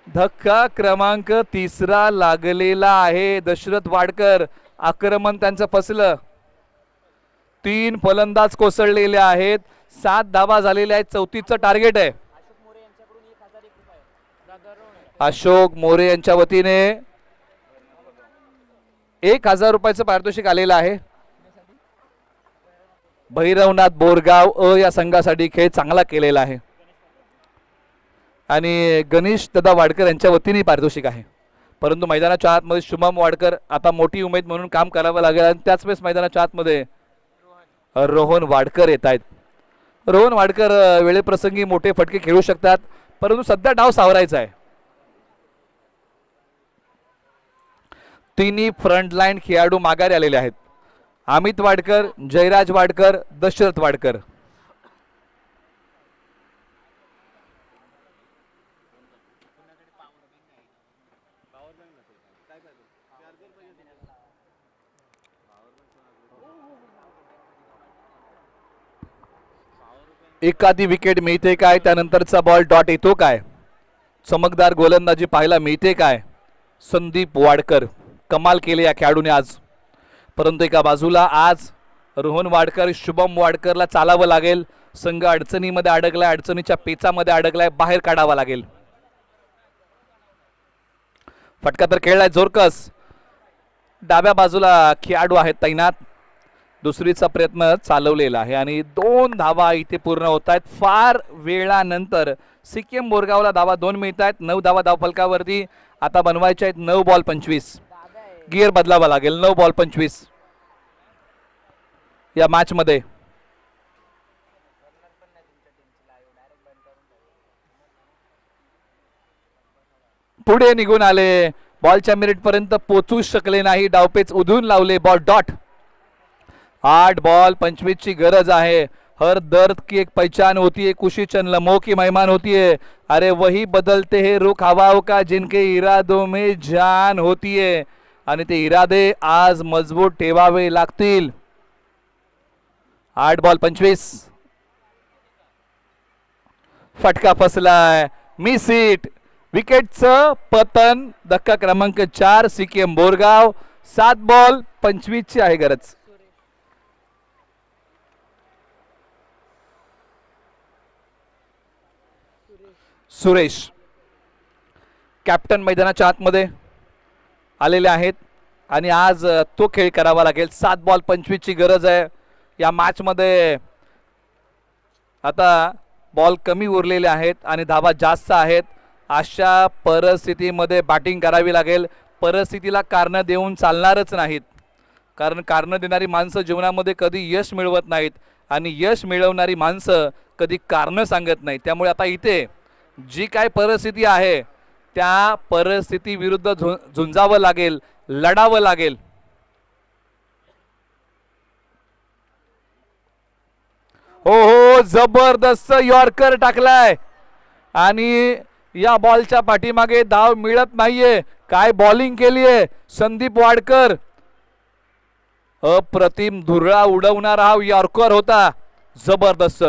धक्का क्रमांक 3 लागलेला आहे. दशरथ वाडकर आक्रमण त्यांचं फसलं. 3 फलंदाज कोसळलेले आहेत. 7 धावा झालेल्या आहेत. 34चं टार्गेट आहे. अशोक मोरे यांच्या वतीने 1000 रुपयाचं पारितोषिक आलेलं आहे. भैरवनाथ बोरगाव या संघासाठी खेळ चांगला केलेला आहे आणि गणेश दादा वाडकर यांच्या वतीने पारितोषिक आहे. परंतु मैदानाच्या आतमध्ये शुभम वाडकर आता मोठी उमेद म्हणून काम करावं लागेल आणि त्याच वेळेस मैदानाच्या आतमध्ये रोहन वाडकर येत आहेत. रोहन वाडकर वेळेप्रसंगी मोठे फटके खेळू शकतात, परंतु सध्या डाव सावरायचा आहे. तिन्ही फ्रंटलाईन खेळाडू माघारी आलेले आहेत. अमित वाडकर, जयराज वाडकर, दशरथ वाडकर. एखादी विकेट मिळते काय? त्यानंतरचा बॉल डॉट येतो काय? चमकदार गोलंदाजी पाहायला मिळते काय? संदीप वाडकर कमाल केले या खेळाडूने आज. परंतु एका बाजूला आज रोहन वाडकर, शुभम वाडकरला चालावं लागेल. संघ अडचणीमध्ये अडकलाय, अडचणीच्या पेचामध्ये अडकलाय, बाहेर काढावा लागेल. फटका तर खेळलाय जोरकस. डाव्या बाजूला खेळाडू आहेत तैनात. दुसरीचा प्रयत्न चालवलेला आहे आणि 2 धावा इथे पूर्ण होत आहेत. फार वेळानंतर सिक्कीम बोरगावला धावा 2 मिळत आहेत. 9 धावा धावफलकावरती आता बनवायच्या आहेत. 9 बॉल 25. गिअर बदलावा लागेल. 9 बॉल 25 या मॅच मध्ये. पुढे निघून आले. बॉलच्या मिनिट पर्यंत पोहोचू शकले नाही. डावपेच उधळून लावले. Ball dot. 8 बॉल 25 ची गरज आहे. हर दर्द की एक पहचान होती है, खुशी चंद लम्हों की मेहमान होती है. अरे वही बदलते हैं रुख हवाओं का जिनके इरादों में जान होती है. आणि ते इरादे आज मजबूत ठेवावे लागतील. 8 बॉल 25. फटका फसलाय. Miss hit. विकेटचं पतन. धक्का क्रमांक 4 सिक्कीम बोरगाव. 7 बॉल 25 ची आहे गरज. सुरेश कॅप्टन मैदानाच्या आतमध्ये आलेले आहेत आणि आज तो खेळ करावा लागेल. 7 बॉल 25 ची गरज आहे या मॅच मध्ये. आता बॉल कमी उरलेले आहेत आणि धावा जास्त आहेत. अशा परिस्थितीमध्ये बॅटिंग करावी लागेल. परिस्थितीला कारण देऊन चालणारच नाहीत, कारण कारण देणारी माणसं जीवनामध्ये कधी यश मिळवत नाहीत. आणि यश मिळवणारी माणसं कधी कारणं सांगत नाही. त्यामुळे आता इथे जी काय परिस्थिती आहे त्या परिस्थिती विरुद्ध झुंजावं लागेल, लढावं लागेल. हो हो, जबरदस्त यॉर्कर टाकलाय आणि या बॉलच्या पाठीमागे धाव मिळत नाहीये. काय बॉलिंग केलीये संदीप वाडकर. अप्रतिम धुरळा उडवणारा हा यॉर्कर होता. जबरदस्त,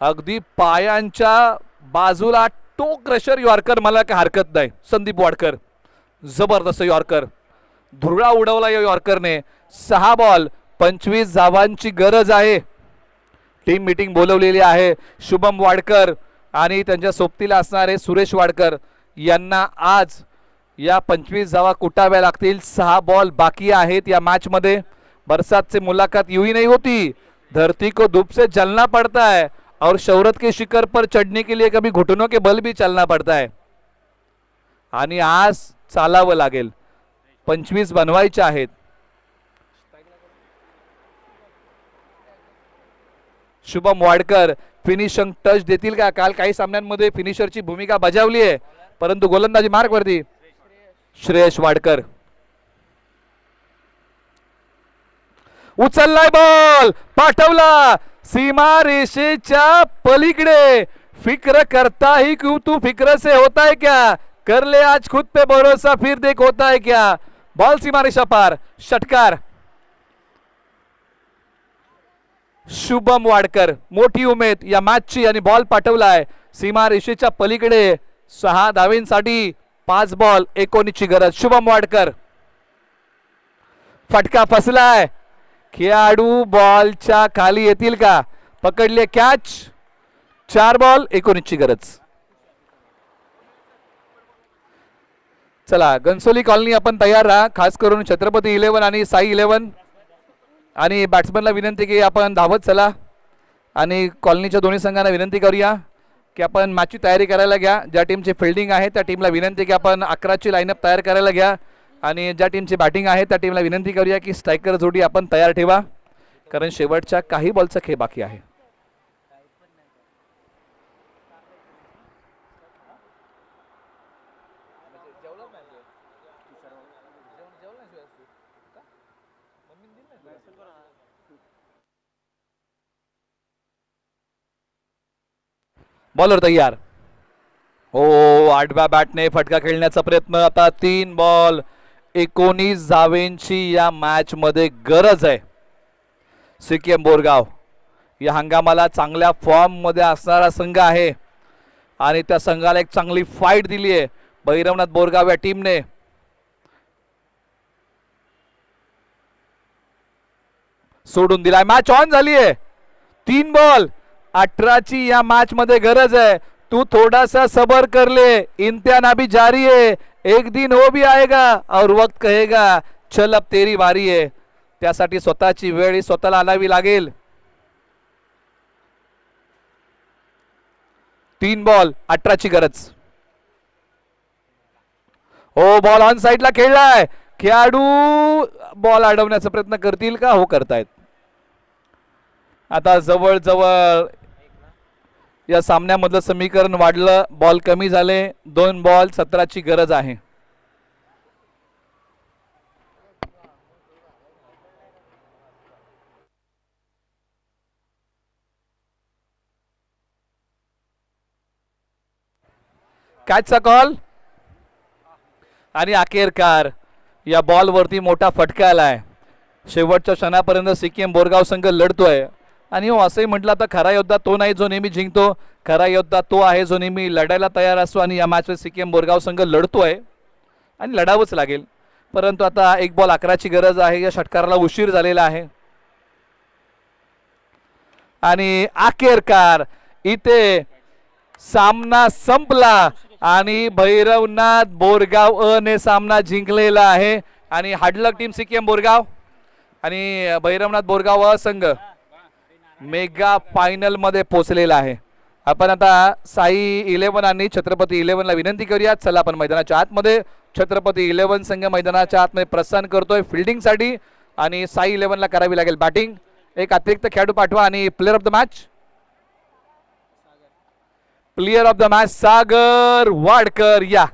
अगदी पायांच्या बाजूला टो क्रशर यॉर्कर, मला काय हरकत नाही. संदीप वाडकर जबरदस्त यॉर्कर, धुरळा उडवला या यॉर्करने. 6 बॉल 25 धावांची गरज आहे. टीम मीटिंग बोलवलेली आहे. शुभम वाडकर आणि त्यांच्या सोबतीला असणारे सुरेश वाडकर यांना आज या 25 धावा कुटाव्या लागतील. 6 बॉल बाकी आहेत या मॅच मध्ये. बरसात से मुलाकात यूं ही नहीं होती, धरती को धूप से जलना पड़ता है और शौहरत के शिखर पर चढ़ने के लिए कभी घुटनों के बल भी चलना पड़ता है. आणि आज चालावं लागेल. 25 बनवायचे आहेत. शुभम वाडकर फिनिशिंग टच देतील का? काल काही सामन्यांमध्ये फिनिशरची भूमिका बजावली आहे, परंतु गोलंदाजी मार्क वरती श्रेयस वाडकर. उचललाय बॉल, पाठवला सीमा रेषेच्या पलीकडे. फिक्र करता ही क्यों तू, फिक्र से होता है क्या, कर ले आज खुद पे भरोसा फिर देख होता है क्या. बॉल सीमा रेषा पार, षटकार. शुभम वाडकर, मोठी उमेद या मॅचची आणि बॉल पाठवलाय सीमा रेषेच्या पलीकडे. 6 धावेंसाठी 5 बॉल 19 ची गरज. शुभम वाडकर, फटका फसलाय. खेळाडू बॉलच्या खाली येतील का? पकडले कॅच. 4 बॉल 19 ची गरज. चला घनसोली कॉलनी आपण तयार राहा, खास करून छत्रपती 11 आणि साई 11. आणि बॅट्समनला विनंती की आपण धावत चला आणि कॉलनीच्या दोन्ही संघांना विनंती करूया की आपण मॅचची तयारी करायला घ्या. ज्या टीमची फिल्डिंग आहे त्या टीमला विनंती की आपण 11ची लाईनअप तयार करायला घ्या आणि ज्या टीमची बॅटिंग आहे त्या टीमला विनंती करूया की स्ट्रायकर जोडी आपण तयार ठेवा, कारण शेवटच्या काही बॉलचा खेळ बाकी आहे. बॉलर तयार. हो, 8व्या बॅटने फटका खेळण्याचा प्रयत्न. आता 3 बॉल 19 धावेंची या मॅच मध्ये गरज आहे. सिकेम बोरगाव या हंगामाला चांगल्या फॉर्म मध्ये असणारा संघ आहे आणि त्या संघाला एक चांगली फाईट दिली आहे भैरवनाथ बोरगाव या टीमने. सोडून दिलाय, मॅच ऑन झाली आहे. 3 बॉल 18ची या मॅच मध्ये गरज आहे. तू थोड़ा सा सबर कर ले, इम्तिहान अभी जारी है, एक दिन वो भी आएगा और वक्त कहेगा चल अब तेरी बारी है. त्यासाठी स्वतःची वेळ स्वतःला आणावी लागेल. 3 बॉल 18ची गरज. हो, बॉल ऑन साइडला खेळलाय. खेळाडू बॉल अडवण्याचा प्रयत्न करतील का? हो, करतायत. आता जवळ जवळ या सामन्यामधलं समीकरण वाढलं, बॉल कमी झाले. 2 बॉल 17ची गरज आहे. कॅचचा कॉल आणि अखेरकार या बॉल वरती मोठा फटका आलाय. शेवटच्या क्षणापर्यंत सिक्कीम बोरगाव संघ लढतोय आणि हो, असंही म्हटलं तर खरा योद्धा तो नाही जो नेहमी जिंकतो, खरा योद्धा तो आहे जो नेहमी लढायला तयार असतो. आणि या मॅचमध्ये सिक्कीम बोरगाव संघ लढतोय आणि लढावंच लागेल. परंतु आता 1 बॉल 11ची गरज आहे. या षटकाराला उशीर झालेला आहे आणि अखेरकार इथे सामना संपला आणि भैरवनाथ बोरगाव अ ने सामना जिंकलेला आहे. आणि हार्डलक टीम सिक्कीम बोरगाव आणि भैरवनाथ बोरगाव अ संघ मेगा फायनल मध्ये पोहोचलेला आहे. आपण आता साई 11 आणि छत्रपती 11 ला विनंती करूया, चला आपण मैदानाच्या आतमध्ये. छत्रपती 11 संघ मैदानाच्या आतमध्ये प्रस्थान करतोय फिल्डिंग साठी आणि साई 11 ला करावी लागेल बॅटिंग. एक अतिरिक्त खेळाडू पाठवा आणि player of the match. Player of the match Sagar Wadkar. या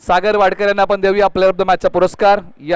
सागर वाडकर यांना आपण देऊया प्लेअर ऑफ द मॅचचा पुरस्कार. या